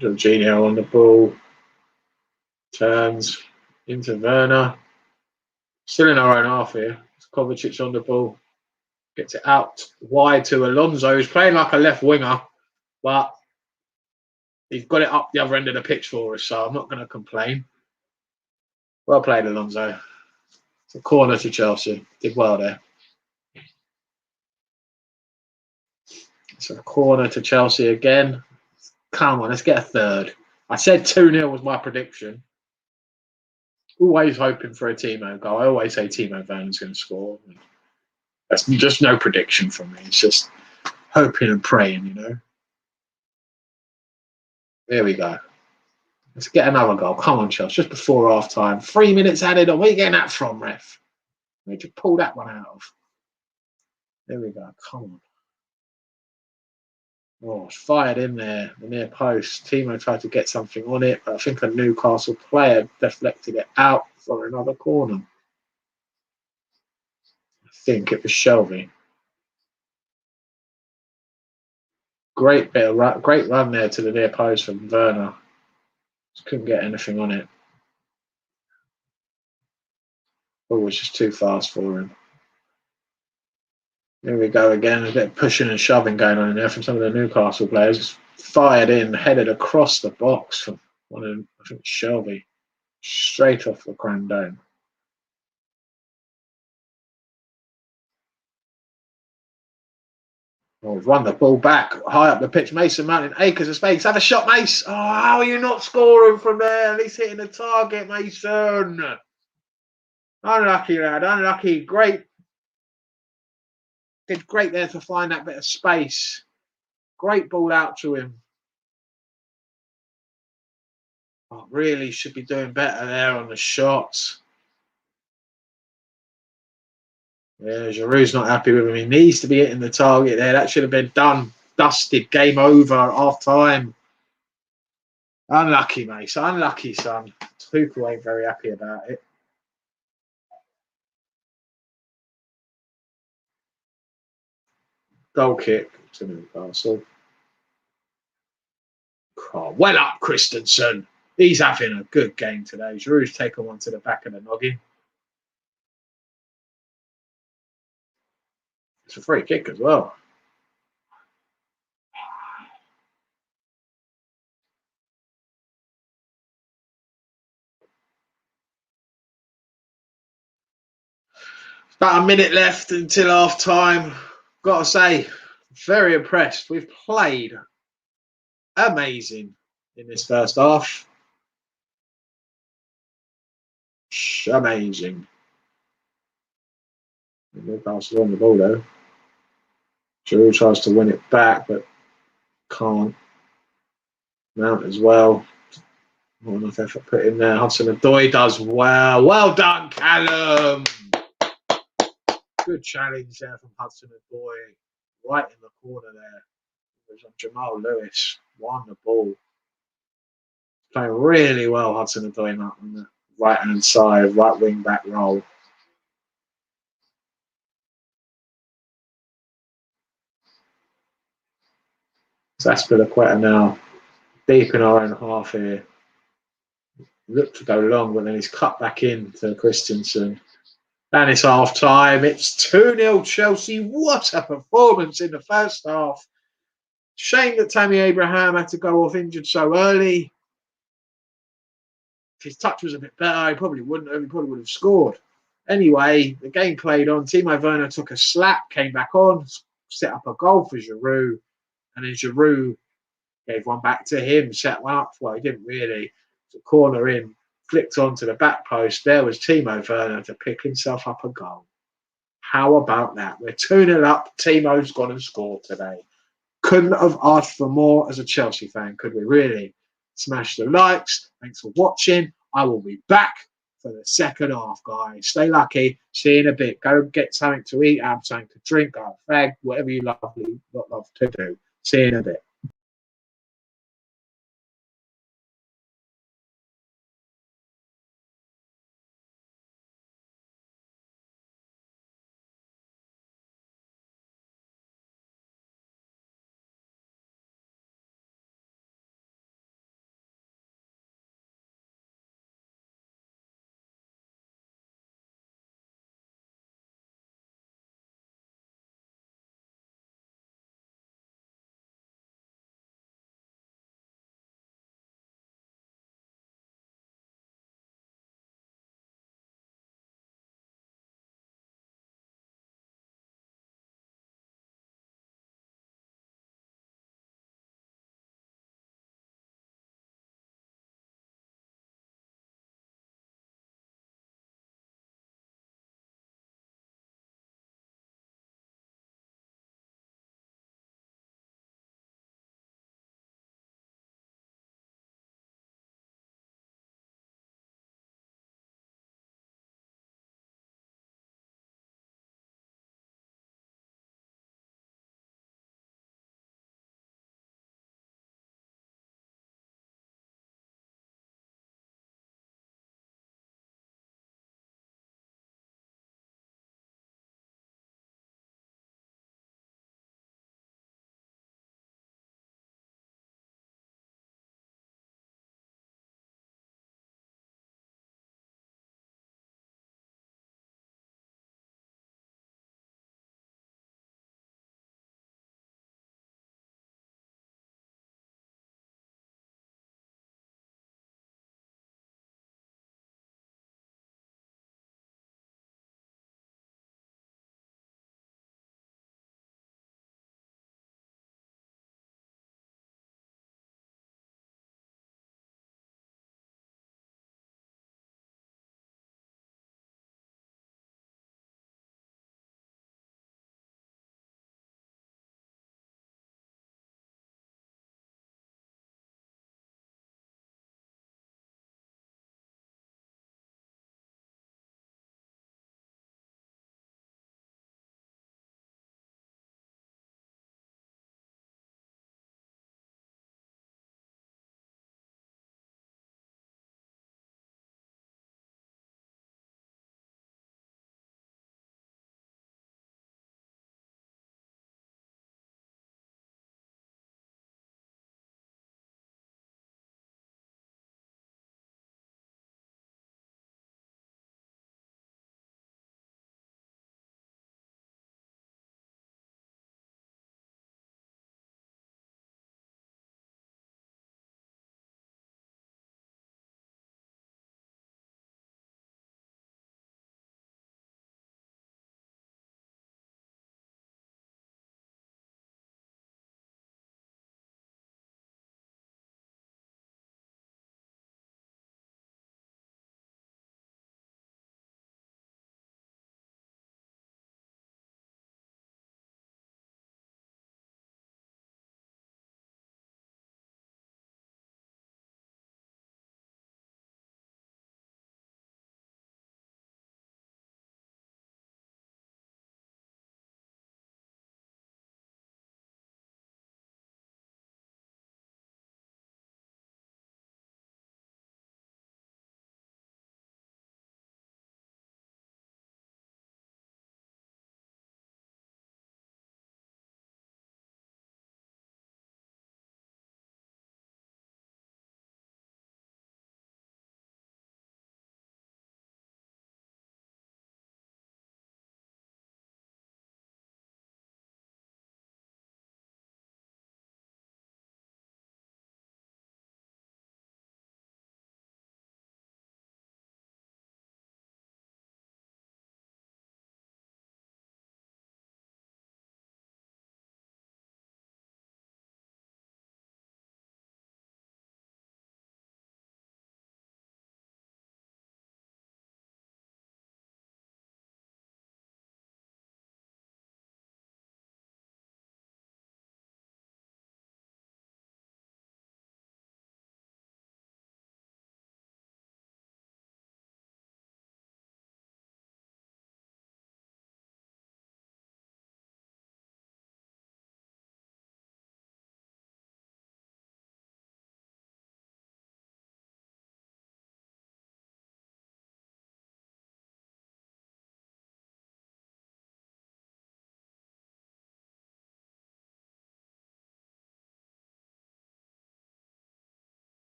A: Jorginho on the ball. Turns into Werner. Still in our own half here. Kovacic on the ball. Gets it out wide to Alonso. He's playing like a left winger, but he's got it up the other end of the pitch for us, so I'm not going to complain. Well played, Alonso. It's a corner to Chelsea. Did well there. It's a corner to Chelsea again. Come on, let's get a third. I said 2-0 was my prediction. Always hoping for a Timo goal. I always say Timo Werner's going to score. That's just no prediction from me. It's just hoping and praying, you know. There we go. Let's get another goal. Come on, Chelsea. Just before half time. 3 minutes added on. Where are you getting that from, ref? Where'd you pull that one out of? There we go. Come on. Oh, it's fired in there, the near post. Timo tried to get something on it, but I think a Newcastle player deflected it out for another corner. I think it was Shelby. Great run there to the near post from Werner. Just couldn't get anything on it. Ball was just too fast for him. Here we go again. A bit of pushing and shoving going on in there from some of the Newcastle players. Fired in, headed across the box from one of them, I think Shelby. Straight off the chrome dome. Oh, we've won the ball back high up the pitch. Mason Mount in acres of space. Have a shot, Mace. Oh, how are you not scoring from there? At least hitting the target, Mason. Unlucky, lad. Unlucky. Great. Did great there to find that bit of space. Great ball out to him. Oh, really should be doing better there on the shots. Yeah, Giroud's not happy with him. He needs to be hitting the target there. That should have been done dusted. Game over. Half time. Unlucky, mate. Unlucky, son. Tuchel ain't very happy about it. Goal kick to Newcastle. Oh, well up, Christensen. He's having a good game today. Giroud's taken one to the back of the noggin. It's a free kick as well. About a minute left until half time. Got to say, very impressed. We've played amazing in this first half. Amazing. Newcastle on the ball though. Giroud tries to win it back, but can't. Mount as well. Not enough effort put in there. Hudson-Odoi does well. Well done, Callum. Good challenge there from Hudson-Odoi. Right in the corner there. It was on Jamal Lewis. Won the ball. Playing really well, Hudson-Odoi on the right-hand side, right wing-back role. Aspilicueta now deep in our own half here. Looked to go long, but then he's cut back in to Christensen. And it's half time. It's 2-0 Chelsea. What a performance in the first half. Shame that Tammy Abraham had to go off injured so early. If his touch was a bit better, he probably wouldn't have. He probably would have scored. Anyway, the game played on. Timo Werner took a slap, came back on, set up a goal for Giroud. And then Giroud gave one back to him, set one up. Well, he didn't really. The corner in, flicked onto the back post. There was Timo Werner to pick himself up a goal. How about that? We're 2-0 up. Timo's gone and scored today. Couldn't have asked for more as a Chelsea fan, could we really? Smash the likes. Thanks for watching. I will be back for the second half, guys. Stay lucky. See you in a bit. Go get something to eat, have something to drink, go fag, whatever you love to do. See you in a bit.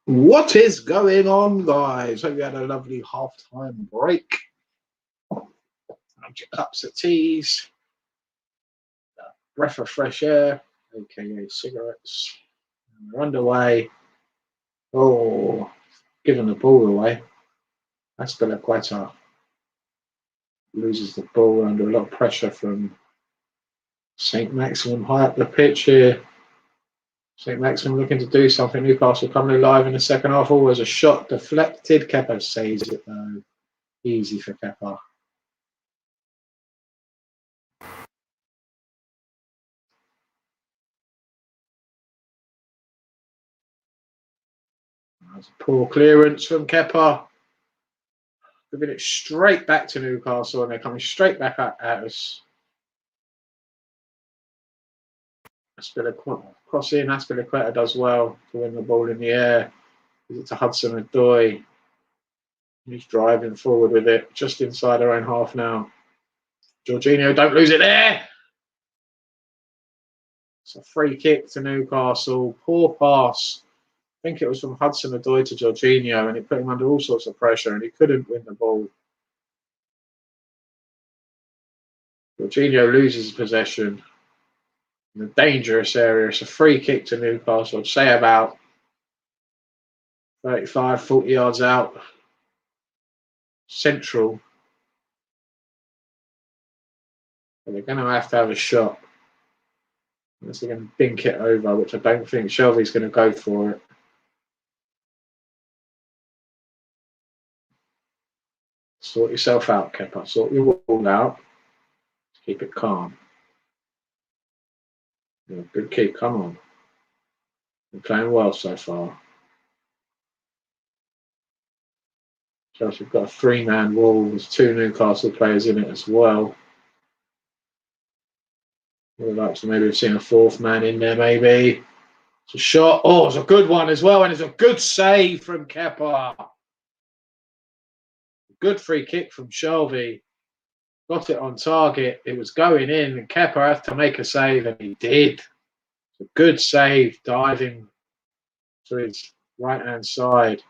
A: What is going on, guys? Hope you had a lovely half-time break. Have your cups of teas, breath of fresh air, aka cigarettes. And we're underway. Oh, giving the ball away. Aspilicueta loses the ball under a lot of pressure from St. Maximum high up the pitch here. St. Maximum looking to do something. Newcastle coming alive in the second half. Always a shot deflected. Kepa saves it though. Easy for Kepa. That's a poor clearance from Kepa. Giving it straight back to Newcastle, and they're coming straight back at us. Aspilicueta does well to win the ball in the air. Gives it to Hudson-Odoi. He's driving forward with it, just inside our own half now. Jorginho, don't lose it there. It's a free kick to Newcastle. Poor pass. I think it was from Hudson-Odoi to Jorginho, and it put him under all sorts of pressure, and he couldn't win the ball. Jorginho loses possession in a dangerous area. It's a free kick to Newcastle. I'd say about 35, 40 yards out. Central. But they're going to have a shot. Unless they're going to bink it over, which I don't think Shelby's going to go for it. Sort yourself out, Kepa. Sort your ball out. Keep it calm. Yeah, good keep. Come on. You're playing well so far. Chelsea have got a three-man wall. There's two Newcastle players in it as well. We'd like to maybe have seen a fourth man in there, maybe. It's a shot. Oh, it's a good one as well, and it's a good save from Kepa. Good free kick from Shelby. Got it on target. It was going in, and Kepa had to make a save, and he did. It's a good save, diving to his right-hand side.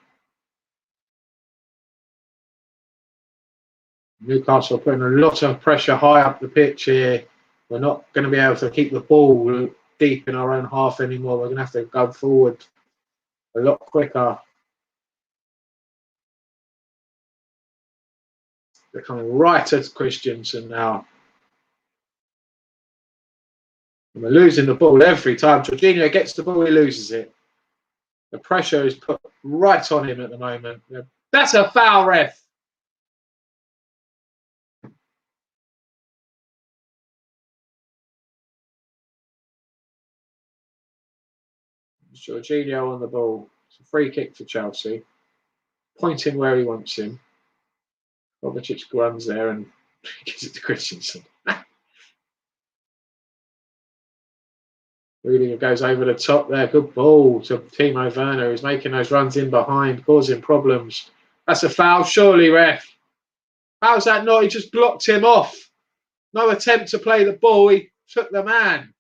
A: Newcastle putting a lot of pressure high up the pitch here. We're not going to be able to keep the ball deep in our own half anymore. We're going to have to go forward a lot quicker. They're coming right at Christensen now. And we're losing the ball every time. Jorginho gets the ball, he loses it. The pressure is put right on him at the moment. That's a foul, ref. Jorginho on the ball. It's a free kick for Chelsea. Pointing where he wants him. Kovacic runs there and gives it to Christensen. Rudiger goes over the top there. Good ball to Timo Werner, who's making those runs in behind, causing problems. That's a foul, surely, ref. How's that not? He just blocked him off. No attempt to play the ball. He took the man.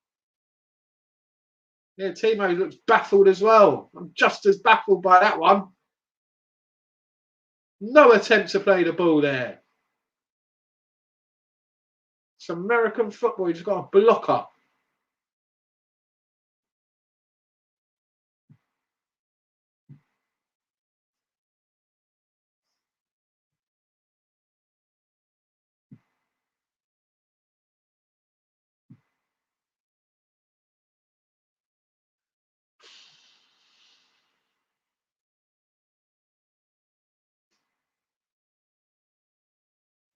A: Yeah, Timo looks baffled as well. I'm just as baffled by that one. No attempt to play the ball there. It's American football. He's got a blocker.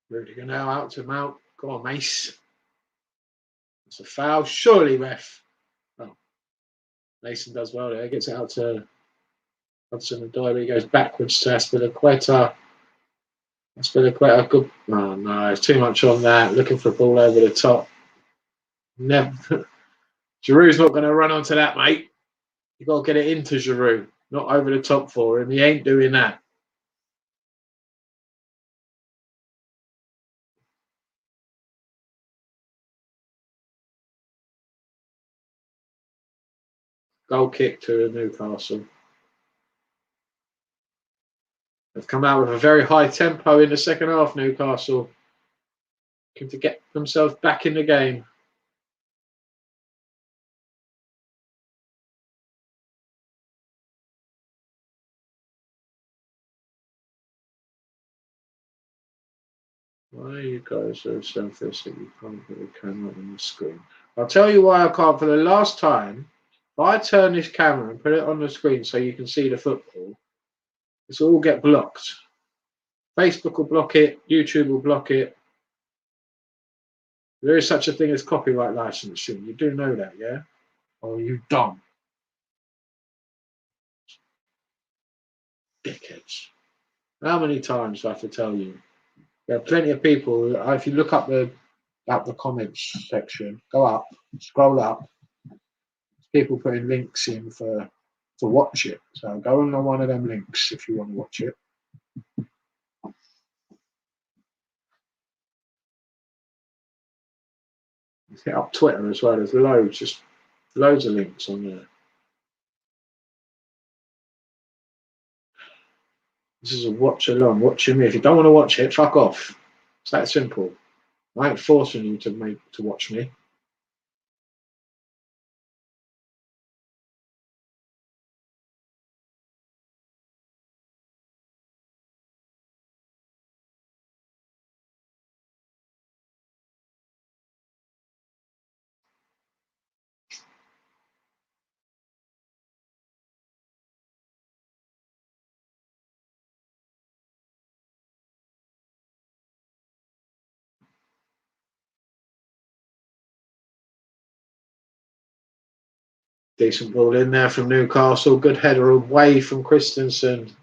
A: Rudiger now out to Mount. Go on, Mace. It's a foul. Surely, ref. Oh, Mason does well there. Gets it out to Hudson-Odoi. He goes backwards to Aspilicueta. Aspilicueta, good. Oh, no, there's too much on that. Looking for a ball over the top. Never. Giroud's not going to run onto that, mate. You've got to get it into Giroud. Not over the top for him. He ain't doing that. Goal kick to Newcastle. They've come out with a very high tempo in the second half, Newcastle. Looking to get themselves back in the game. Why are you guys so selfish that you can't put the camera on the screen? I'll tell you why I can't. For the last time, if I turn this camera and put it on the screen so you can see the football, this will all get blocked. Facebook will block it, YouTube will block it. There is such a thing as copyright licensing. You do know that, yeah? Or you dumb dickheads. How many times do I have to tell you? There are plenty of people. If you look up the comments section, go up, scroll up. People putting links in to watch it. So go on one of them links if you want to watch it. Hit up Twitter as well. There's loads of links on there. This is a watch along. Watching me. If you don't want to watch it, fuck off. It's that simple. I ain't forcing you to watch me. Decent ball in there from Newcastle. Good header away from Christensen.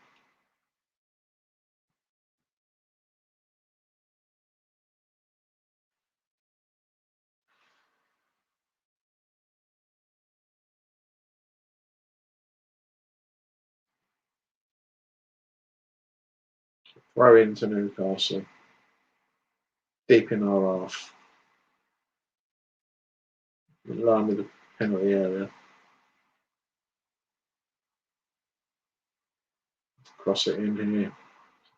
A: Throw into Newcastle. Deep in our half. In line with the penalty area. Cross it in here.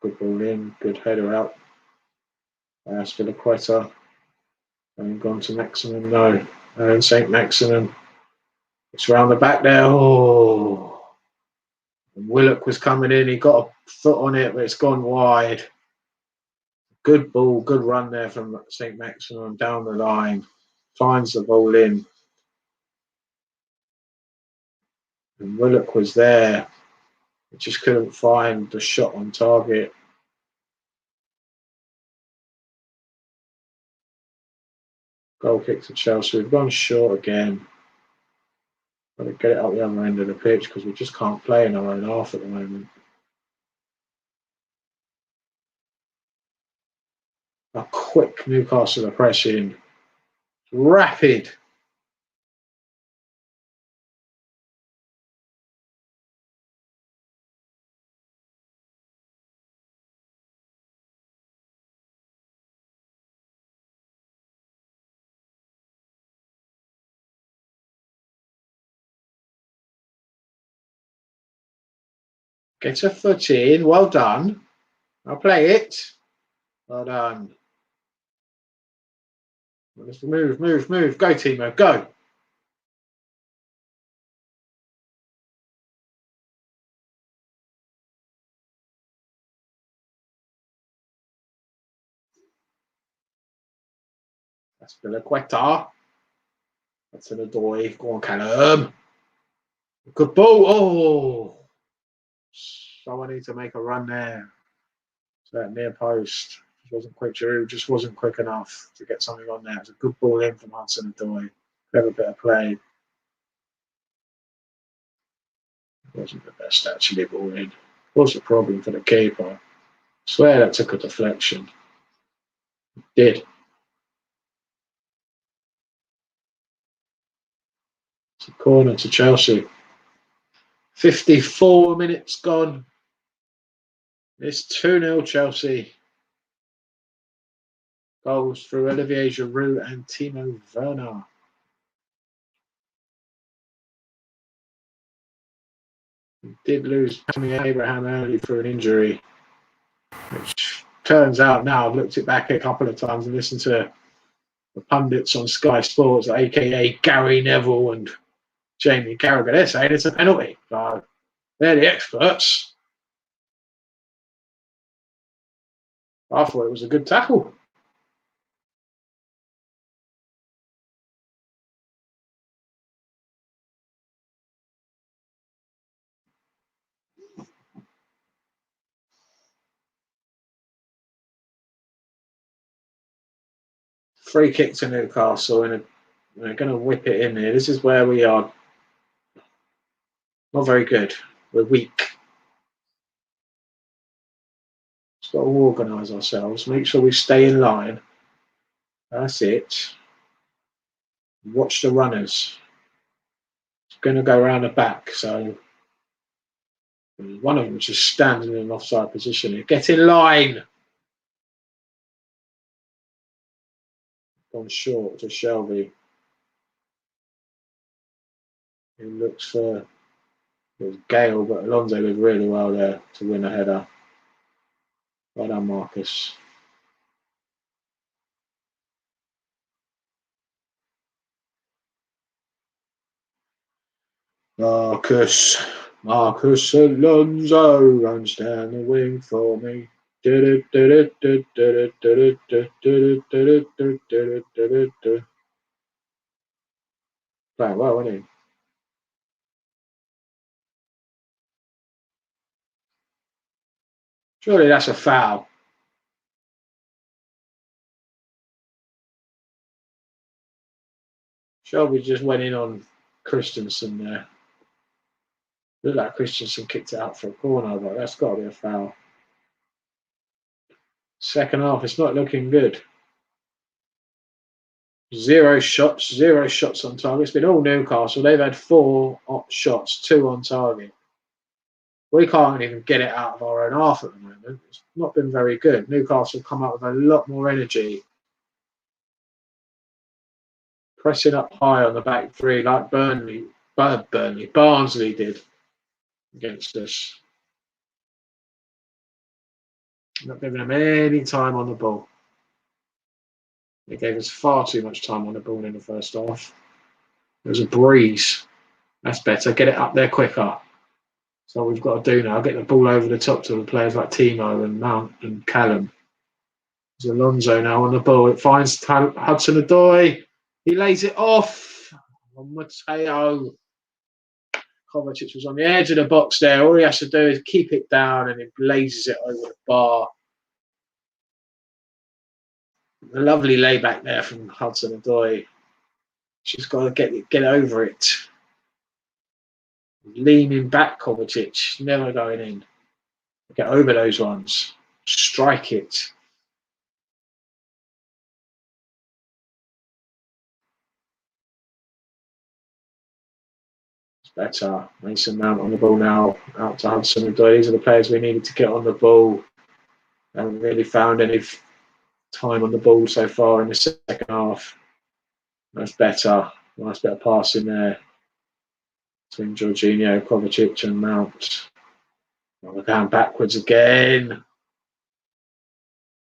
A: Good ball in. Good header out. Aspilicueta. And gone to Maximum. No. And St. Maximin. It's round the back there. Oh. And Willock was coming in. He got a foot on it, but it's gone wide. Good ball. Good run there from St. Maximin down the line. Finds the ball in. And Willock was there. He just couldn't find the shot on target. Goal kick to Chelsea. We've gone short again. Got to get it up the other end of the pitch because we just can't play in our own half at the moment. A quick Newcastle pressing. Rapid. Get a foot in. Well done. I'll play it. Well done. Let's move. Go, Timo. Go. That's Aspilicueta. That's an Adoy. Go on, Callum. Good ball. Oh. Someone needs to make a run there. So that near post. Wasn't quick. Giroud just wasn't quick enough to get something on there. It was a good ball in from Hudson Adoy. Clever bit of play. It wasn't the best actually ball in. It was a problem for the keeper. I swear that took a deflection. It did. It's a corner to Chelsea. 54 minutes gone. It's 2-0 Chelsea. Goals through Olivier Giroud and Timo Werner. We did lose Tammy Abraham early for an injury. which turns out now, I've looked it back a couple of times and listened to the pundits on Sky Sports, aka Gary Neville and Jamie Carragher, they're saying it's a penalty. So they're the experts. I thought it was a good tackle. Free kick to Newcastle, and they're going to whip it in here. This is where we are not very good. We're weak. Just got to organise ourselves, make sure we stay in line. That's it. Watch the runners. It's going to go around the back, so one of them is just standing in an offside position. Get in line. Gone short to Shelby. He looks for Gale, but Alonso did really well there to win a header. Well done, Marcus. Marcus Alonso runs down the wing for me. Playing well, isn't he? Surely that's a foul. Shelby just went in on Christensen there. Looked like Christensen kicked it out for a corner, but that's got to be a foul. Second half, it's not looking good. 0 shots on target. It's been all Newcastle. They've had 4 shots, 2 on target. We can't even get it out of our own half at the moment. It's not been very good. Newcastle come out with a lot more energy. Pressing up high on the back three like Barnsley did against us. Not giving them any time on the ball. They gave us far too much time on the ball in the first half. It was a breeze. That's better. Get it up there quicker. So we've got to do now. Get the ball over the top to the players like Timo and Mount and Callum. There's Alonso now on the ball. It finds Hudson-Odoi. He lays it off. Mateo Kovacic was on the edge of the box there. All he has to do is keep it down and he blazes it over the bar. A lovely layback there from Hudson-Odoi. She's got to get over it. Leaning back, Kovacic, never going in. Get over those ones. Strike it. It's better. Mason Mount on the ball now. Out to Hudson-Odoi. These are the players we needed to get on the ball. Haven't really found any time on the ball so far in the second half. That's better. Nice bit of passing there between Jorginho, Kovacic and Mount. We're going backwards again.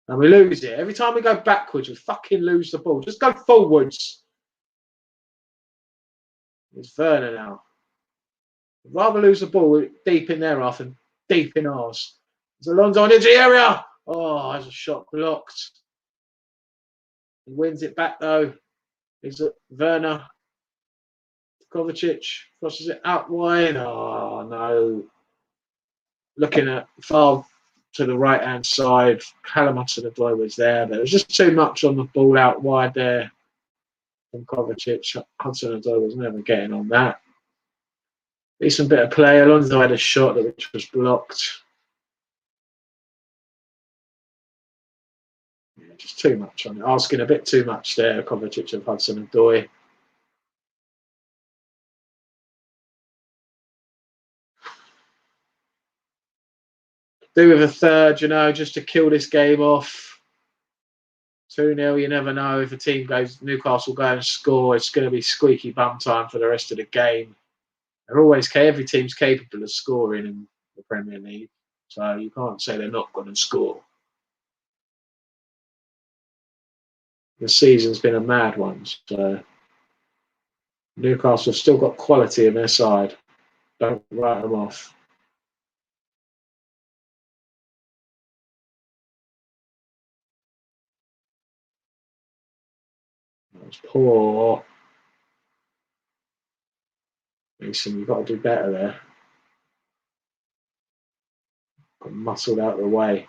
A: And we lose it. Every time we go backwards, we fucking lose the ball. Just go forwards. It's Werner now. I'd rather lose the ball deep in their half than deep in ours. It's Alonso into the area. Oh, there's a shot blocked. He wins it back though. Is it Werner? Kovacic crosses it out wide. Oh no. Looking at far to the right hand side. Callum Hudson-Odoi was there, but there was just too much on the ball out wide there from Kovacic. Hudson-Odoi was never getting on that. Decent bit of play. Alonso had a shot which was blocked. Yeah, just too much on it. Asking a bit too much there, Kovacic of Hudson-Odoi. Do with a third, just to kill this game off. 2-0, you never know. If a team goes, Newcastle go and score, it's going to be squeaky bum time for the rest of the game. Every team's capable of scoring in the Premier League.
C: So you can't say they're not going to score. The season's been a mad one. So Newcastle have still got quality in their side. Don't write them off. That's poor. Mason, you've got to do better there. Got muscled out of the way.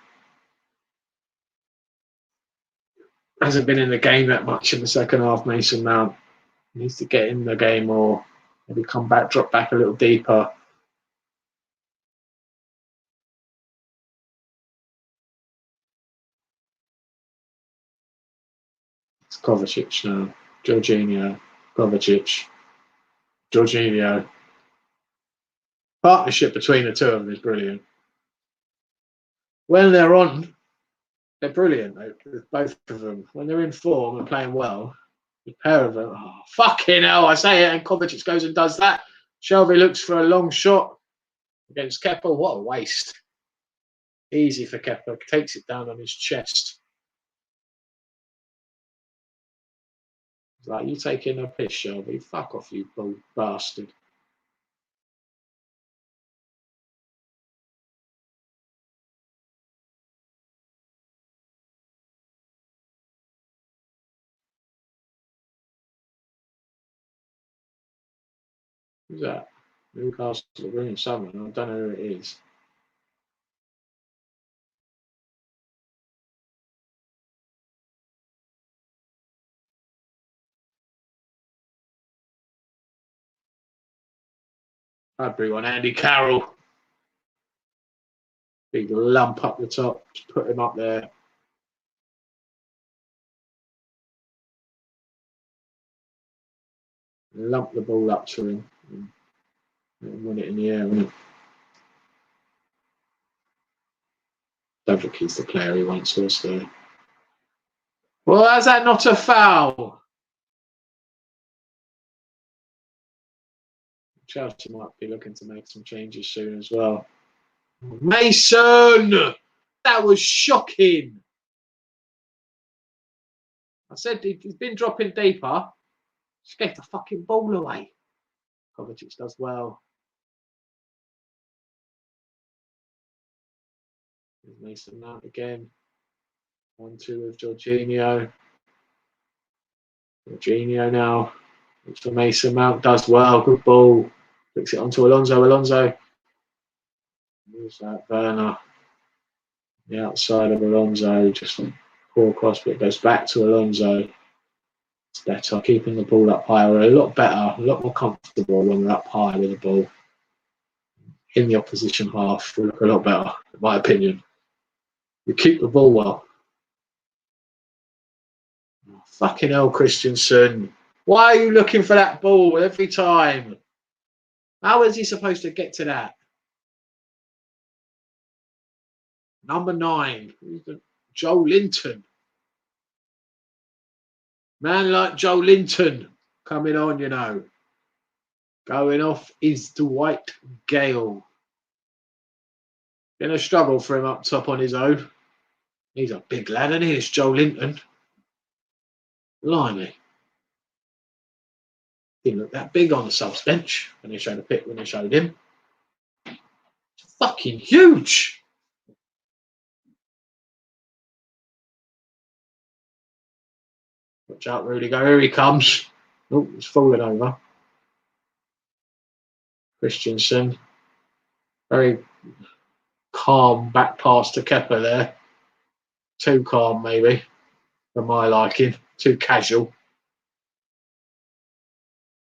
C: Hasn't been in the game that much in the second half, Mason Mount. Needs to get in the game more. Maybe come back, drop back a little deeper. It's Kovacic now. Jorginho. Kovacic. Jorginho. Partnership between the two of them is brilliant. When they're on, they're brilliant, both of them. When they're in form and playing well, the pair of them, oh, fucking hell, I say it, and Kovacic goes and does that. Shelby looks for a long shot against Kepa. What a waste. Easy for Kepa. Takes it down on his chest. It's like, you taking a piss, Shelby? Fuck off, you bull bastard. Who's that? Newcastle ringing someone. I don't know who it is. Bradbury on Andy Carroll. Big lump up the top. Just put him up there. Lump the ball up to him. And win it in the air. Don't think he's the player he once was there. Well, how's that not a foul? Chelsea might be looking to make some changes soon as well. Mason! That was shocking. I said he's been dropping deeper. Just get the fucking ball away. Kovacic does well. There's Mason Mount again. 1-2 with Jorginho. Jorginho now. Looks for Mason Mount. Does well. Good ball. Flicks it onto Alonso. Alonso. Who's that? Werner. The outside of Alonso. Just poor cross, but it goes back to Alonso. It's better. Keeping the ball up higher. A lot better. A lot more comfortable when we're up high with the ball. In the opposition half, we look a lot better, in my opinion. We keep the ball well. Oh, fucking hell, Christensen. Why are you looking for that ball every time? How is he supposed to get to that? Number 9. Joe Linton. Man like Joe Linton coming on, you know. Going off is Dwight Gale. Been a struggle for him up top on his own. He's a big lad, and here's Joe Linton. Blimey. Didn't look that big on the subs bench when they showed the pic when they showed him. It's fucking huge. Watch out, Rudiger. Here he comes. Oh, he's falling over. Christensen. Very calm back pass to Kepa there. Too calm, maybe, for my liking. Too casual.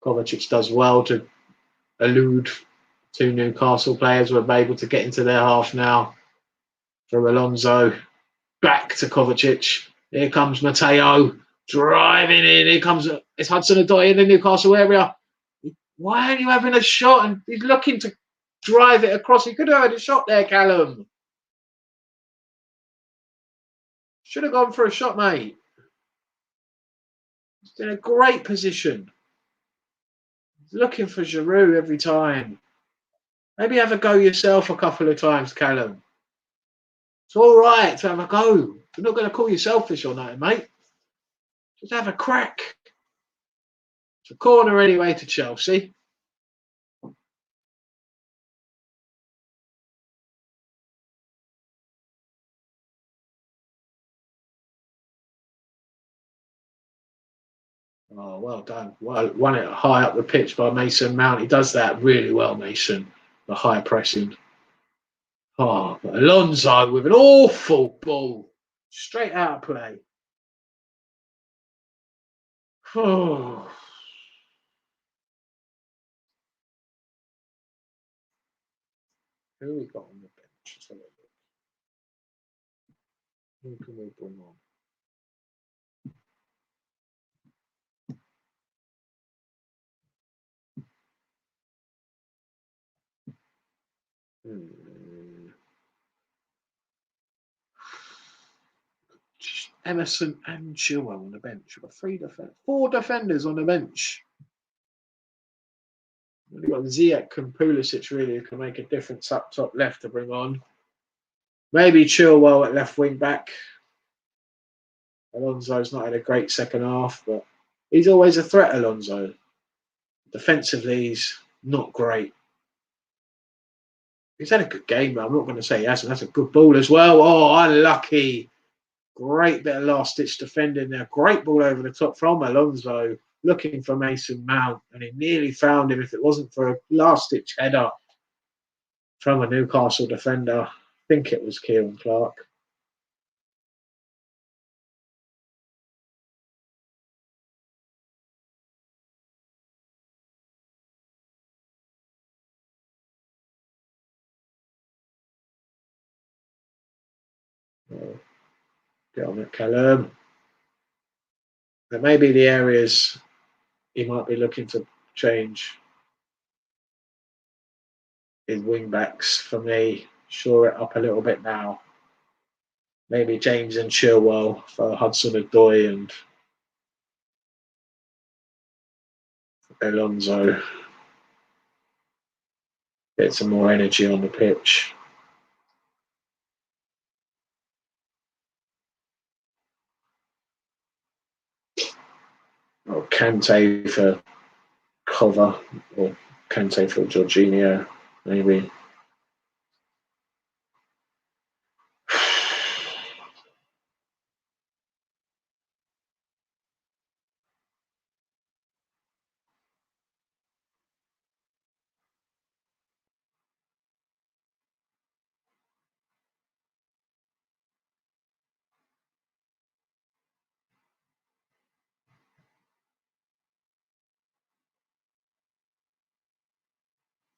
C: Kovacic does well to elude 2 Newcastle players who are able to get into their half now. For Alonso. Back to Kovacic. Here comes Matteo. Driving in. Here comes it's Hudson-Odoi in the Newcastle area. Why aren't you having a shot? And he's looking to drive it across. He could have had a shot there, Callum. Should have gone for a shot, mate. He's in a great position. He's looking for Giroud every time. Maybe have a go yourself a couple of times, Callum. It's all right to have a go. You're not going to call you selfish or nothing, mate. Just have a crack. It's a corner anyway to Chelsea. Oh, well done. Well, won it high up the pitch by Mason Mount. He does that really well, Mason. The high pressing. Oh, but Alonso with an awful ball. Straight out of play. Oh. Who we got on the bench? Let's have a look. Who can we bring on? Emerson and Chilwell on the bench. We've got 4 defenders on the bench. We've got Ziyech and Pulisic really who can make a difference up top left to bring on. Maybe Chilwell at left wing back. Alonso's not had a great second half, but he's always a threat, Alonso. Defensively, he's not great. He's had a good game, but I'm not going to say he hasn't. That's a good ball as well. Oh, unlucky. Great bit of last-ditch defending there. Great ball over the top from Alonso, looking for Mason Mount, and he nearly found him if it wasn't for a last-ditch header from a Newcastle defender. I think it was Kieran Clark. Get on it, Callum. There may be the areas he might be looking to change his wing backs for me. Shore it up a little bit now. Maybe James and Chilwell for Hudson-Odoi and Alonso. Get some more energy on the pitch. Or Kante for cover, or Kante for Jorginho, maybe.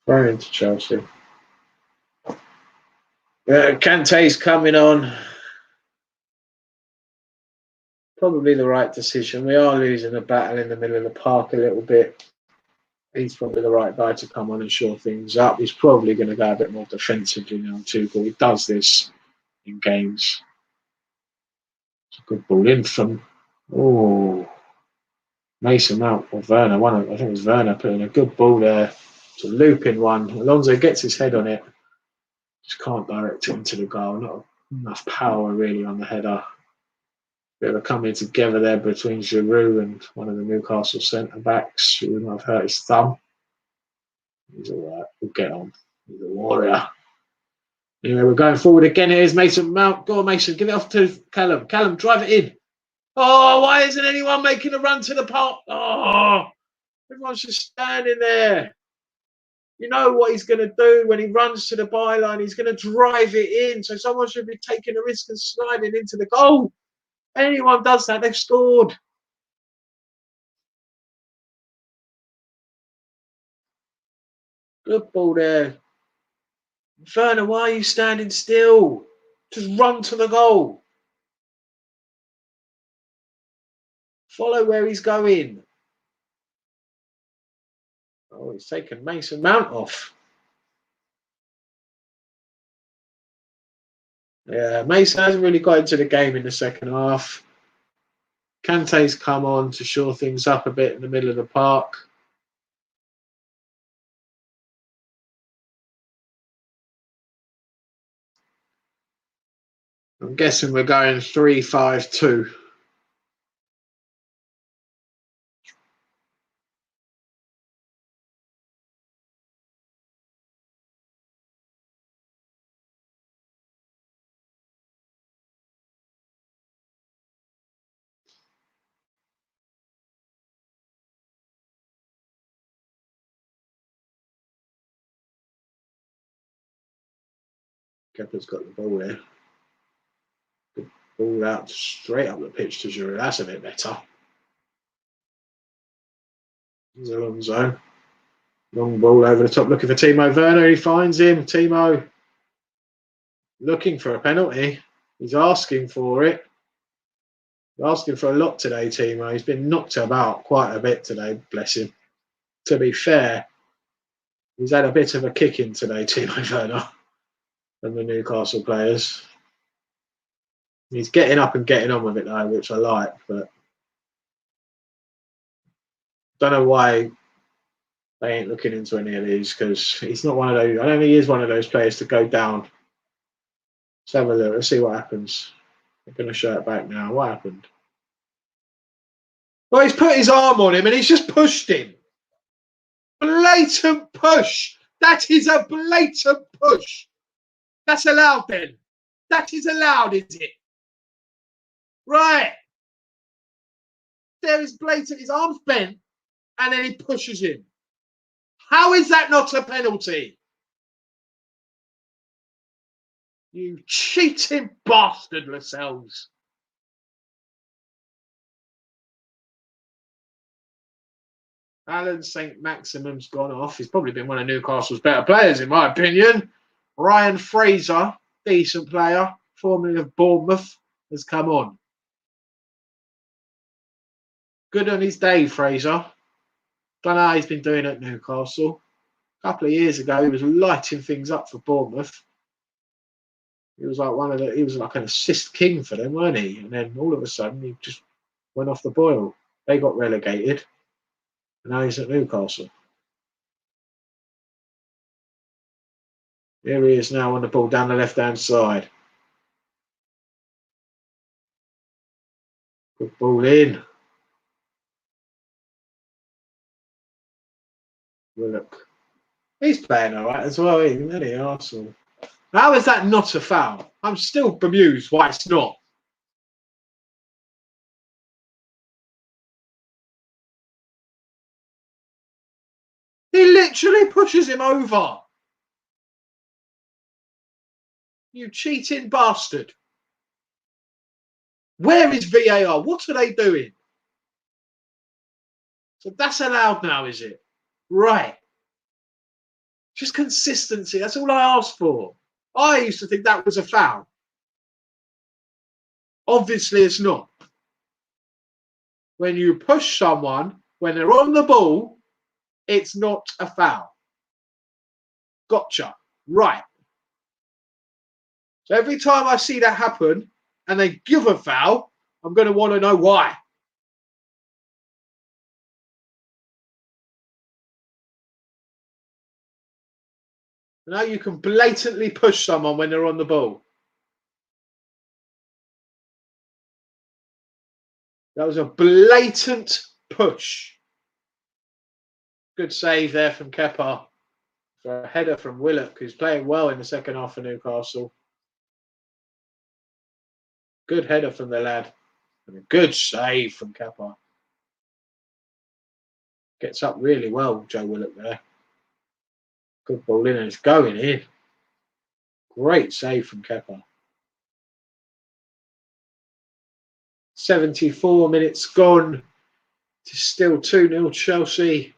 C: Right into Chelsea. Kante's coming on. Probably the right decision. We are losing a battle in the middle of the park a little bit. He's probably the right guy to come on and shore things up. He's probably going to go a bit more defensively now too, but he does this in games. It's a good ball in from Mason Mount or Werner. I think it was Werner putting a good ball there. It's a looping one. Alonso gets his head on it. Just can't direct it into the goal. Not enough power really on the header. Bit of a coming together there between Giroud and one of the Newcastle centre backs who might have hurt his thumb. He's all right. We'll get on. He's a warrior. Anyway, we're going forward again. Here's Mason Mount. Go on, Mason. Give it off to Callum. Callum, drive it in. Oh, why isn't anyone making a run to the park? Oh, everyone's just standing there. You know what he's going to do when he runs to the byline. He's going to drive it in. So someone should be taking a risk and sliding into the goal. Anyone does that, they've scored. Good ball there. Werner, why are you standing still? Just run to the goal. Follow where he's going. Oh, he's taken Mason Mount off. Yeah, Mason hasn't really got into the game in the second half. Kante's come on to shore things up a bit in the middle of the park. I'm guessing we're going 3-5-2. Kepa's got the ball there. Good ball out straight up the pitch to Giroud. That's a bit better. Here's Alonso. Long ball over the top, looking for Timo Werner. He finds him. Timo looking for a penalty. He's asking for it. He's asking for a lot today, Timo. He's been knocked about quite a bit today, bless him. To be fair, he's had a bit of a kicking today, Timo Werner, from the Newcastle players. He's getting up and getting on with it though, which I like, but don't know why they ain't looking into any of these, because he's not one of those. I don't think he is one of those players to go down. Let's have a look. Let's see what happens. I'm going to show it back now. What happened? Well, he's put his arm on him and he's just pushed him. Blatant push. That is a blatant push. That's allowed then. That is allowed, is it? Right. There is blatant. His arm's bent and then he pushes him. How is that not a penalty? You cheating bastard, Lascelles. Alan St. Maximum's gone off. He's probably been one of Newcastle's better players, in my opinion. Ryan Fraser, decent player, formerly of Bournemouth, has come on. Good on his day, Fraser. Don't know how he's been doing at Newcastle. A couple of years ago, he was lighting things up for Bournemouth. He was like he was like an assist king for them, weren't he? And then all of a sudden, he just went off the boil. They got relegated. And now he's at Newcastle. Here he is now on the ball down the left-hand side. Good ball in. Look. He's playing all right as well, isn't he, Arsenal? How is that not a foul? I'm still bemused why it's not. He literally pushes him over. You cheating bastard. Where is VAR? What are they doing? So that's allowed now, is it? Right. Just consistency. That's all I asked for. I used to think that was a foul. Obviously, it's not. When you push someone, when they're on the ball, it's not a foul. Gotcha. Right. So every time I see that happen and they give a foul, I'm going to want to know why. Now you can blatantly push someone when they're on the ball. That was a blatant push. Good save there from Kepa for a header from Willock, who's playing well in the second half for Newcastle. Good header from the lad. And a good save from Kepa. Gets up really well, Joe Willock there. Good ball in and it's going in. Great save from Kepa. 74 minutes gone. It's still 2-0 Chelsea.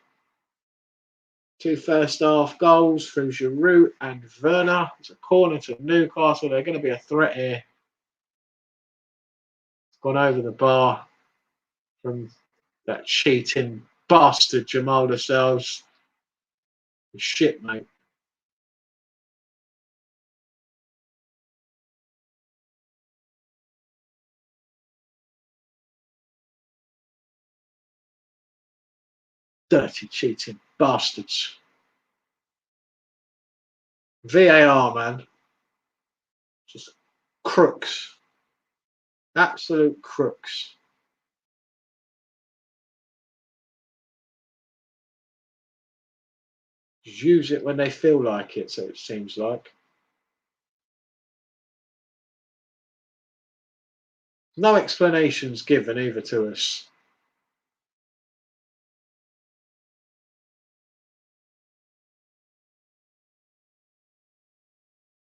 C: 2 first half goals from Giroud and Werner. It's a corner to Newcastle. They're going to be a threat here. It's gone over the bar from that cheating bastard Jamal Lascelles. Shit, mate. Dirty cheating bastards. VAR, man. Just crooks.
A: Absolute crooks. Just use it when they feel like it, so it seems like. No explanations given either to us.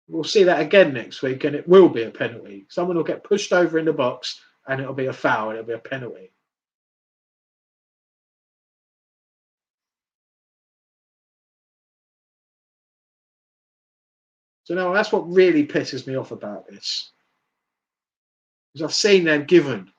A: We'll see that again next week, and it will be a penalty. Someone will get pushed over in the box, and it'll be a foul, and it'll be a penalty. So no, that's what really pisses me off about this. Because I've seen them given.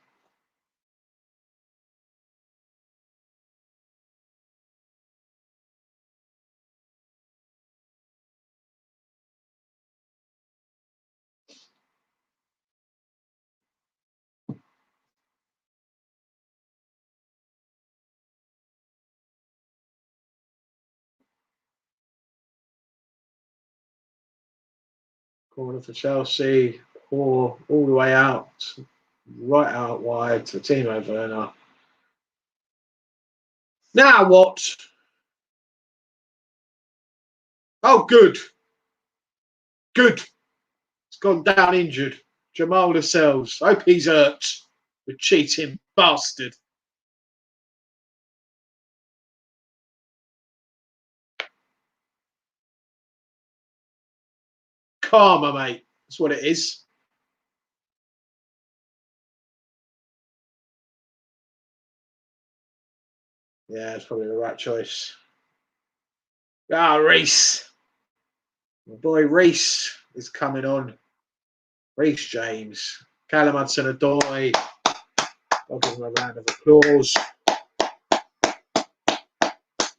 A: Corner for Chelsea, or all the way out, right out wide to Timo Werner. Now what? Oh, good. Good. He's gone down injured. Jamal Lascelles. Hope he's hurt. The cheating bastard. Karma, mate. That's what it is. Yeah, it's probably the right choice. Ah, Reece. My boy Reece is coming on. Reece James. Callum Hudson-Odoi. I'll give him a round of applause.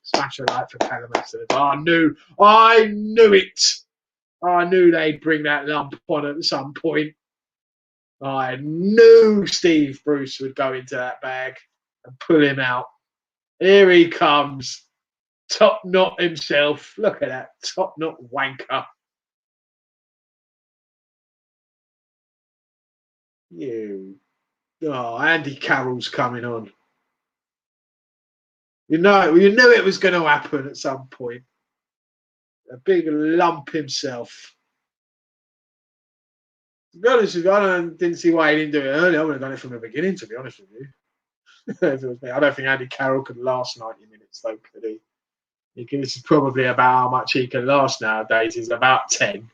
A: Smash a light for Callum Hudson-Odoi. I knew it. I knew they'd bring that lump on at some point. I knew Steve Bruce would go into that bag and pull him out. Here he comes. Top knot himself. Look at that top knot wanker. Andy Carroll's coming on. You knew it was going to happen at some point. A big lump himself. To be honest with you, I didn't see why he didn't do it earlier. I would have done it from the beginning, to be honest with you. If it was me. I don't think Andy Carroll could last 90 minutes, though, could he? This is probably about how much he can last nowadays. He's about 10.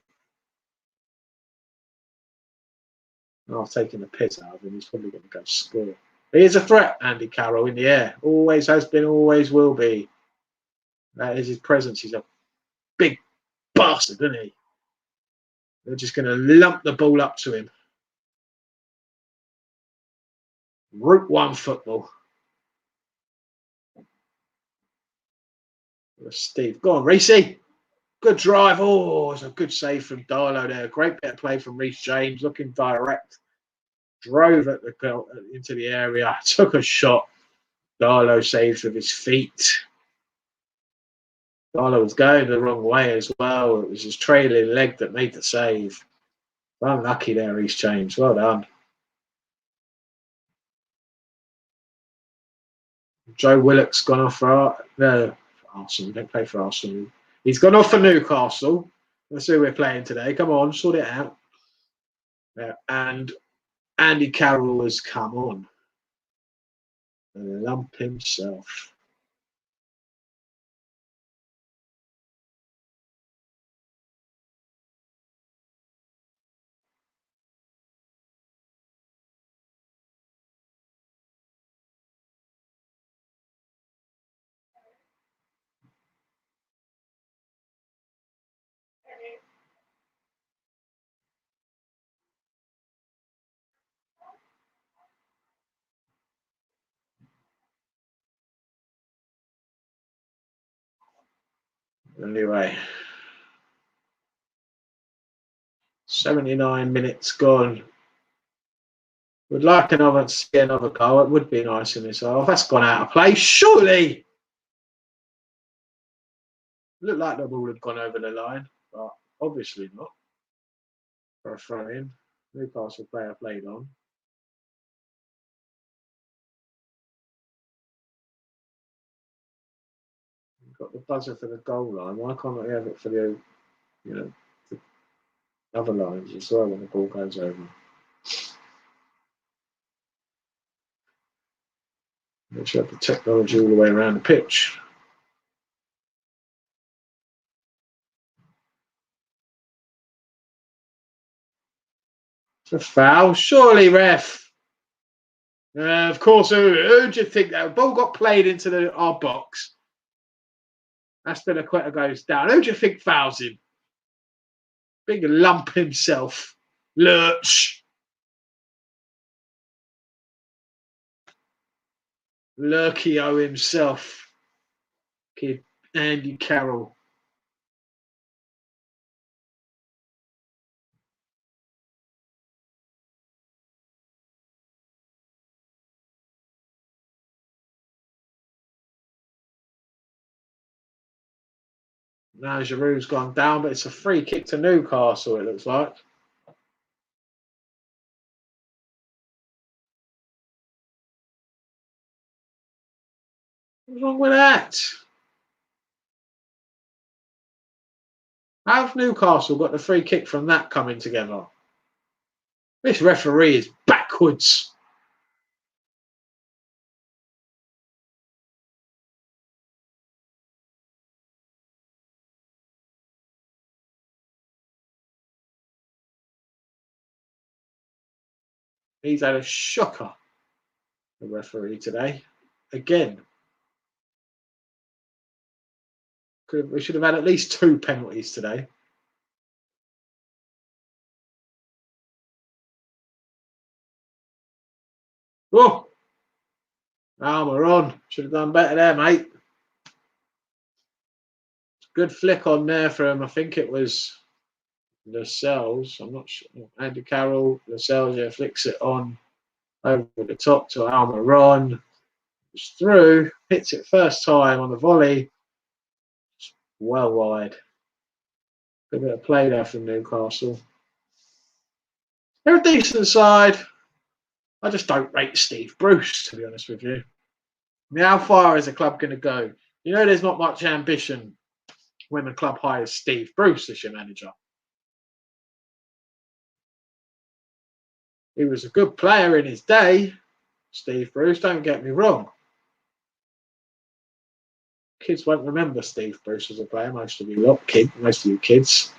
A: I've taken the piss out of him. He's probably going to go score. He is a threat, Andy Carroll, in the air. Always has been, always will be. That is his presence. He's a big bastard, isn't he? They're just going to lump the ball up to him. Route 1 football. Steve. Go on, Reece. Good drive. Oh, it's a good save from Darlow there. Great bit of play from Reece James. Looking direct. Drove at into the area. Took a shot. Darlow saves with his feet. Darlow was going the wrong way as well. It was his trailing leg that made the save. Unlucky there, Reece James. Well done. Joe Willock's gone off for Arsenal. Don't play for Arsenal. He's gone off for Newcastle. That's who we're playing today. Come on, sort it out. And Andy Carroll has come on. The lump himself. Anyway, 79 minutes gone. Would like to see another goal. It would be nice in this half. That's gone out of play. Surely. Looked like the ball had gone over the line, but obviously not. For a throw in. Newcastle player played on.
C: Got the buzzer for the goal line. Why can't I have it for the the other lines as well when the ball goes over? Make sure I have the technology all the way around the pitch. It's a foul, surely, ref. Of course, who do you think that ball got played into our box? Aspilicueta goes down. Who do you think fouls him? Big lump himself. Lurch. Lurkio himself. Kid Andy Carroll. Now Giroud's gone down, but it's a free kick to Newcastle, it looks like. What's wrong with that? How have Newcastle got the free kick from that coming together? This referee is backwards. He's had a shocker, the referee today. Again. We should have had at least 2 penalties today. Whoa! Almiron. Should have done better there, mate. Good flick on there from, I think it was Lascelles. I'm not sure. Andy Carroll. Lascelles, yeah, flicks it on over the top to Almiron. It's through. Hits it first time on the volley. Well wide. Good bit of play there from Newcastle. They're a decent side. I just don't rate Steve Bruce, to be honest with you. I mean, how far is a club going to go? You know, there's not much ambition when the club hires Steve Bruce as your manager. He was a good player in his day, Steve Bruce, don't get me wrong. Kids won't remember Steve Bruce as a player, most of you kids.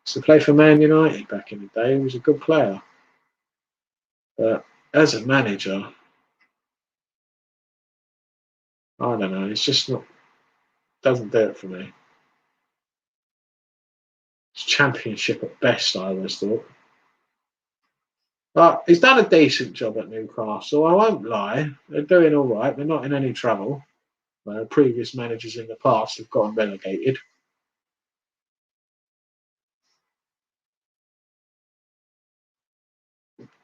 C: Used to play for Man United back in the day. He was a good player. But as a manager, I don't know, it's just not, doesn't do it for me. It's championship at best, I always thought. But he's done a decent job at Newcastle, I won't lie. They're doing all right. They're not in any trouble. Previous managers in the past have gotten relegated.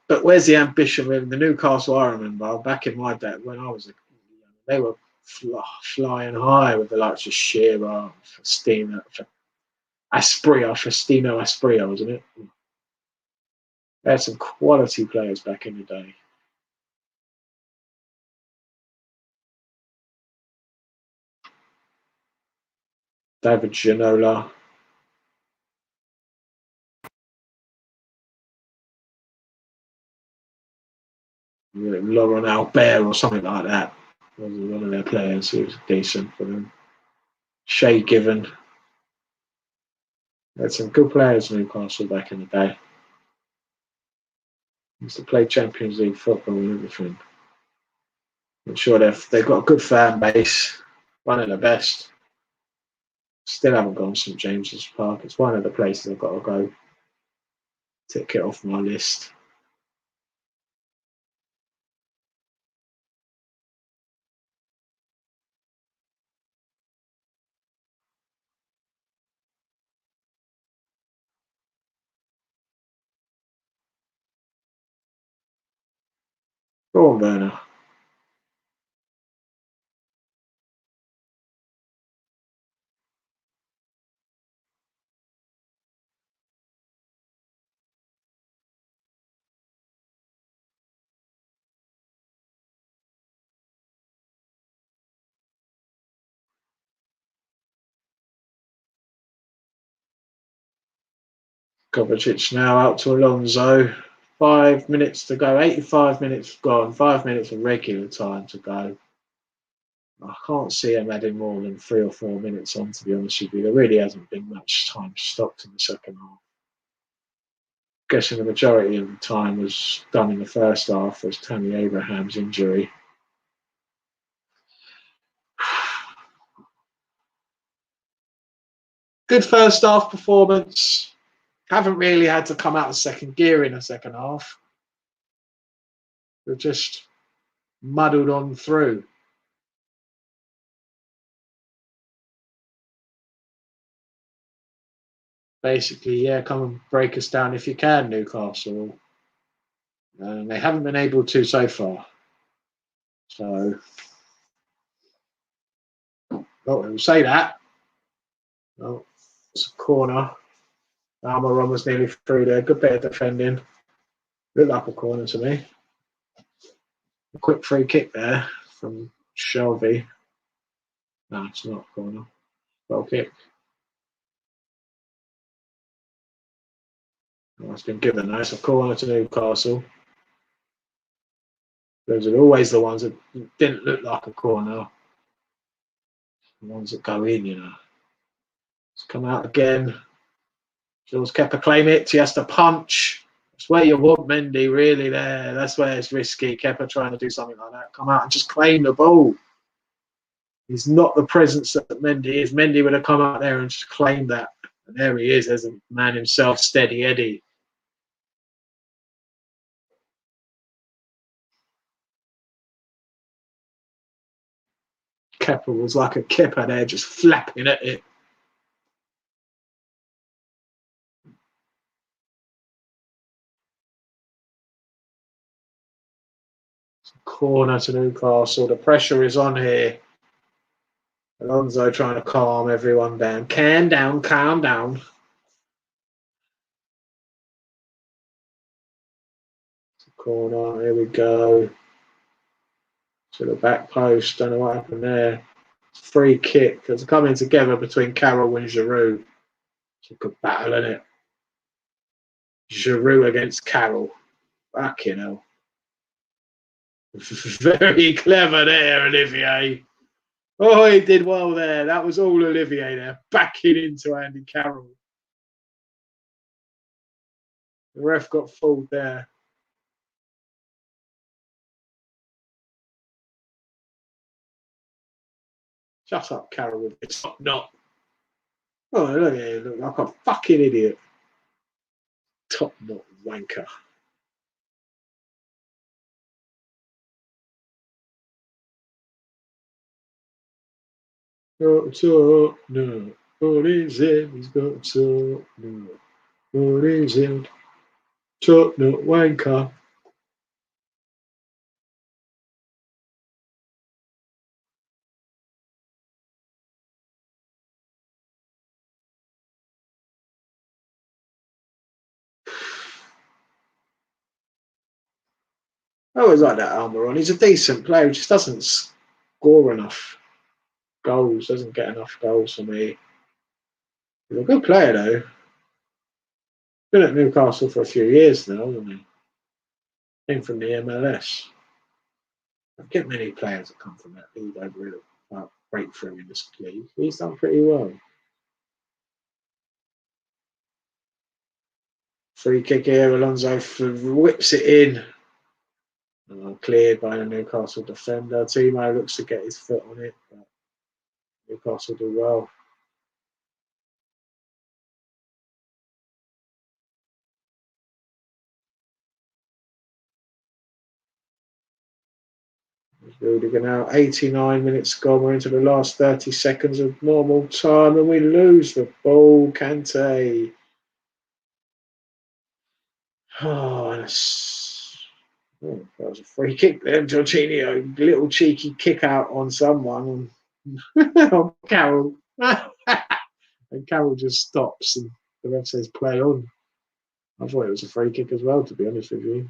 C: But where's the ambition with the Newcastle? I remember back in my day when I was they were flying high with the likes of Shearer, Faustino Asprilla, wasn't it? They had some quality players back in the day. David Ginola. Laurent Albert or something like that. Was one of their players who was decent for them. Shay Given. They had some good players in Newcastle back in the day. Used to play Champions League football and everything. I'm sure they've got a good fan base. One of the best. Still haven't gone to St James's Park. It's one of the places I've got to go. Tick it off my list. Go on, Werner. Kovacic now out to Alonso. 5 minutes to go. 85 minutes gone. 5 minutes of regular time to go. I can't see him adding more than 3 or 4 minutes on, to be honest with you. There really hasn't been much time stopped in the second half. Guessing the majority of the time was done in the first half as Tammy Abraham's injury. Good first half performance. Haven't really had to come out of second gear in the second half. We've just muddled on through. Basically, yeah, come and break us down if you can, Newcastle. And they haven't been able to so far. So, we'll say that. Well, it's a corner. Almiron was nearly through there. Good bit of defending. Looked like a corner to me. A quick free kick there from Shelby. No, it's not a corner. Goal kick. Oh, it's been given. That's a corner to Newcastle. Those are always the ones that didn't look like a corner. The ones that go in, you know. It's come out again. Jules Kepa claim it. He has to punch. That's where you want Mendy, really, there. That's where it's risky. Kepa trying to do something like that. Come out and just claim the ball. He's not the presence that Mendy is. Mendy would have come out there and just claimed that. And there he is as a man himself, steady Eddie. Kepa was like a kipper there, just flapping at it. Corner to Newcastle. The pressure is on here. Alonso trying to calm everyone down. Calm down. Corner, here we go. To the back post. Don't know what happened there. Free kick. It's coming together between Carroll and Giroud. It's a good battle, isn't it? Giroud against Carroll. Fucking hell. Very clever there, Olivier. Oh, he did well there. That was all Olivier there. Backing into Andy Carroll. The ref got fooled there. Shut up, Carroll. It's not. Oh, look at him. Look like a fucking idiot. Top knot wanker. Got top knot. What is it? He's got top knot. What is it? Top knot wanker. I always like that Almiron. He's a decent player. He just doesn't score enough goals. Doesn't get enough goals for me. He's a good player though. Been at Newcastle for a few years now, hasn't he? Came from the MLS. I don't get many players that come from that league over really break through in this league. He's done pretty well. Free kick here. Alonso whips it in. Cleared by the Newcastle defender. Timo looks to get his foot on it, but Newcastle do well. Rudiger now, 89 minutes gone. We're into the last 30 seconds of normal time, and we lose the ball. Kante. That was a free kick there. Jorginho, little cheeky kick out on someone. On Carroll. And Carroll just stops, and the ref says play on. I thought it was a free kick as well, to be honest with you.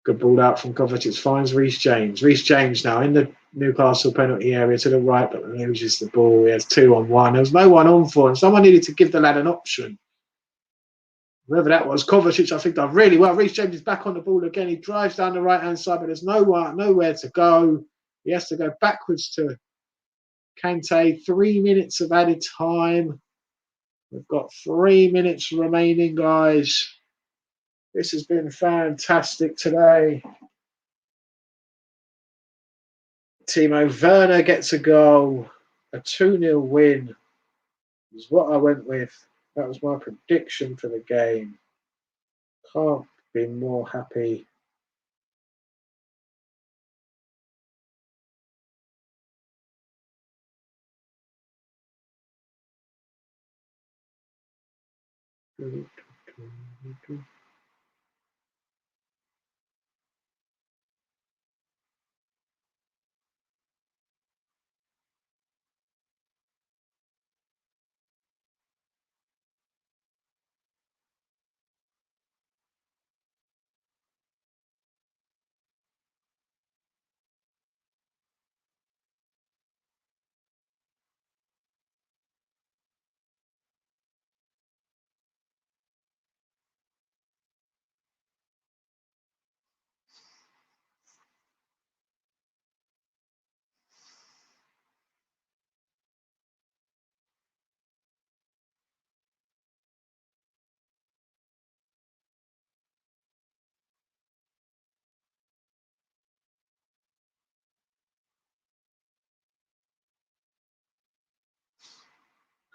C: Good ball out from Kovacic. Finds Reece James. Reece James now in the Newcastle penalty area to the right, but loses the ball. He has 2-on-1. There was no one on for him. Someone needed to give the lad an option. whoever that was, Kovacic, I think done really well. Reece James is back on the ball again. He drives down the right-hand side, but there's nowhere to go. He has to go backwards to Kante. 3 minutes of added time. We've got 3 minutes remaining, guys. This has been fantastic today. Timo Werner gets a goal. A 2-0 win is what I went with. That was my prediction for the game. Can't be more happy.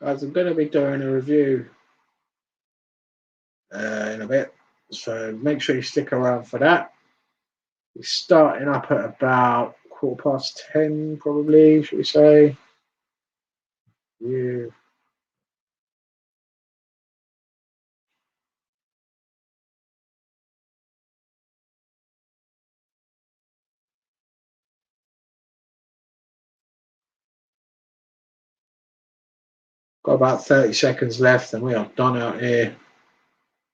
C: Guys, I'm going to be doing a review in a bit, so make sure you stick around for that. We're starting up at about 10:15, probably, should we say? Yeah. Got about 30 seconds left and we are done out here.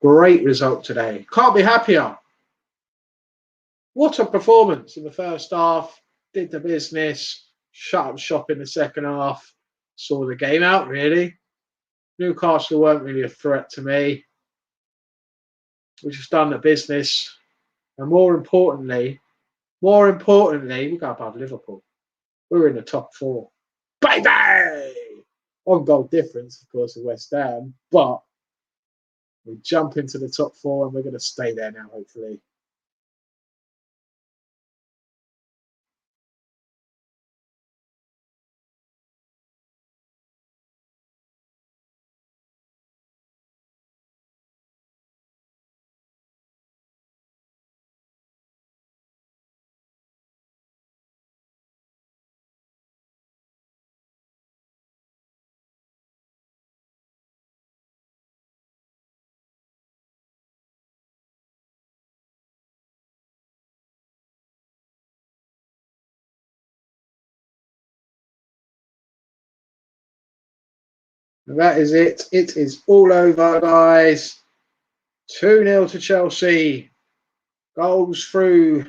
C: Great result today. Can't be happier. What a performance in the first half. Did the business. Shut up shop in the second half. Saw the game out, really. Newcastle weren't really a threat to me. We just done the business. And more importantly, we got above Liverpool. We were in the top 4. Baby! On goal difference, of course, with West Ham. But we jump into the top 4 and we're going to stay there now, hopefully. And that is it. It is all over, guys. 2-0 to Chelsea. Goals through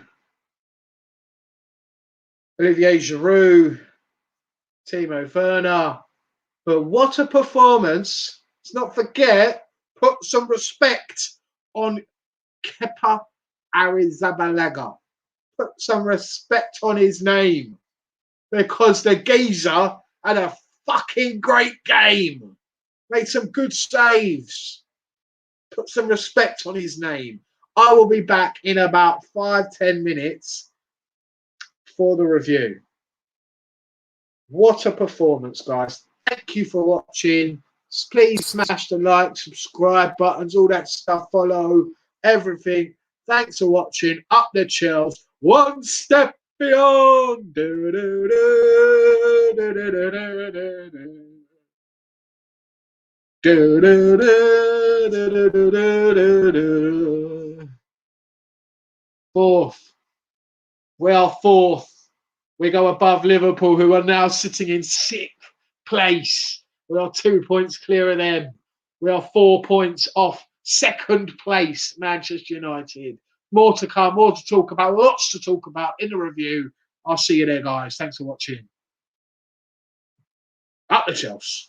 C: Olivier Giroud, Timo Werner. But what a performance. Let's not forget, put some respect on Kepa Arrizabalaga. Put some respect on his name. Because the geezer had a fucking great game. Made some good saves. Put some respect on his name. I will be back in about 5-10 minutes for the review. What a performance, guys. Thank you for watching. Please smash the like, subscribe buttons, all that stuff, follow, everything. Thanks for watching. Up the Chels. One step beyond. Do, do, do, do, do, do, do, do, do. Do, do, do, do, do, do, do, do. 4th. We are 4th. We go above Liverpool, who are now sitting in 6th place. We are 2 points clear of them. We are 4 points off 2nd place, Manchester United. More to come, more to talk about, lots to talk about in the review. I'll see you there, guys. Thanks for watching. Up the Chelsea.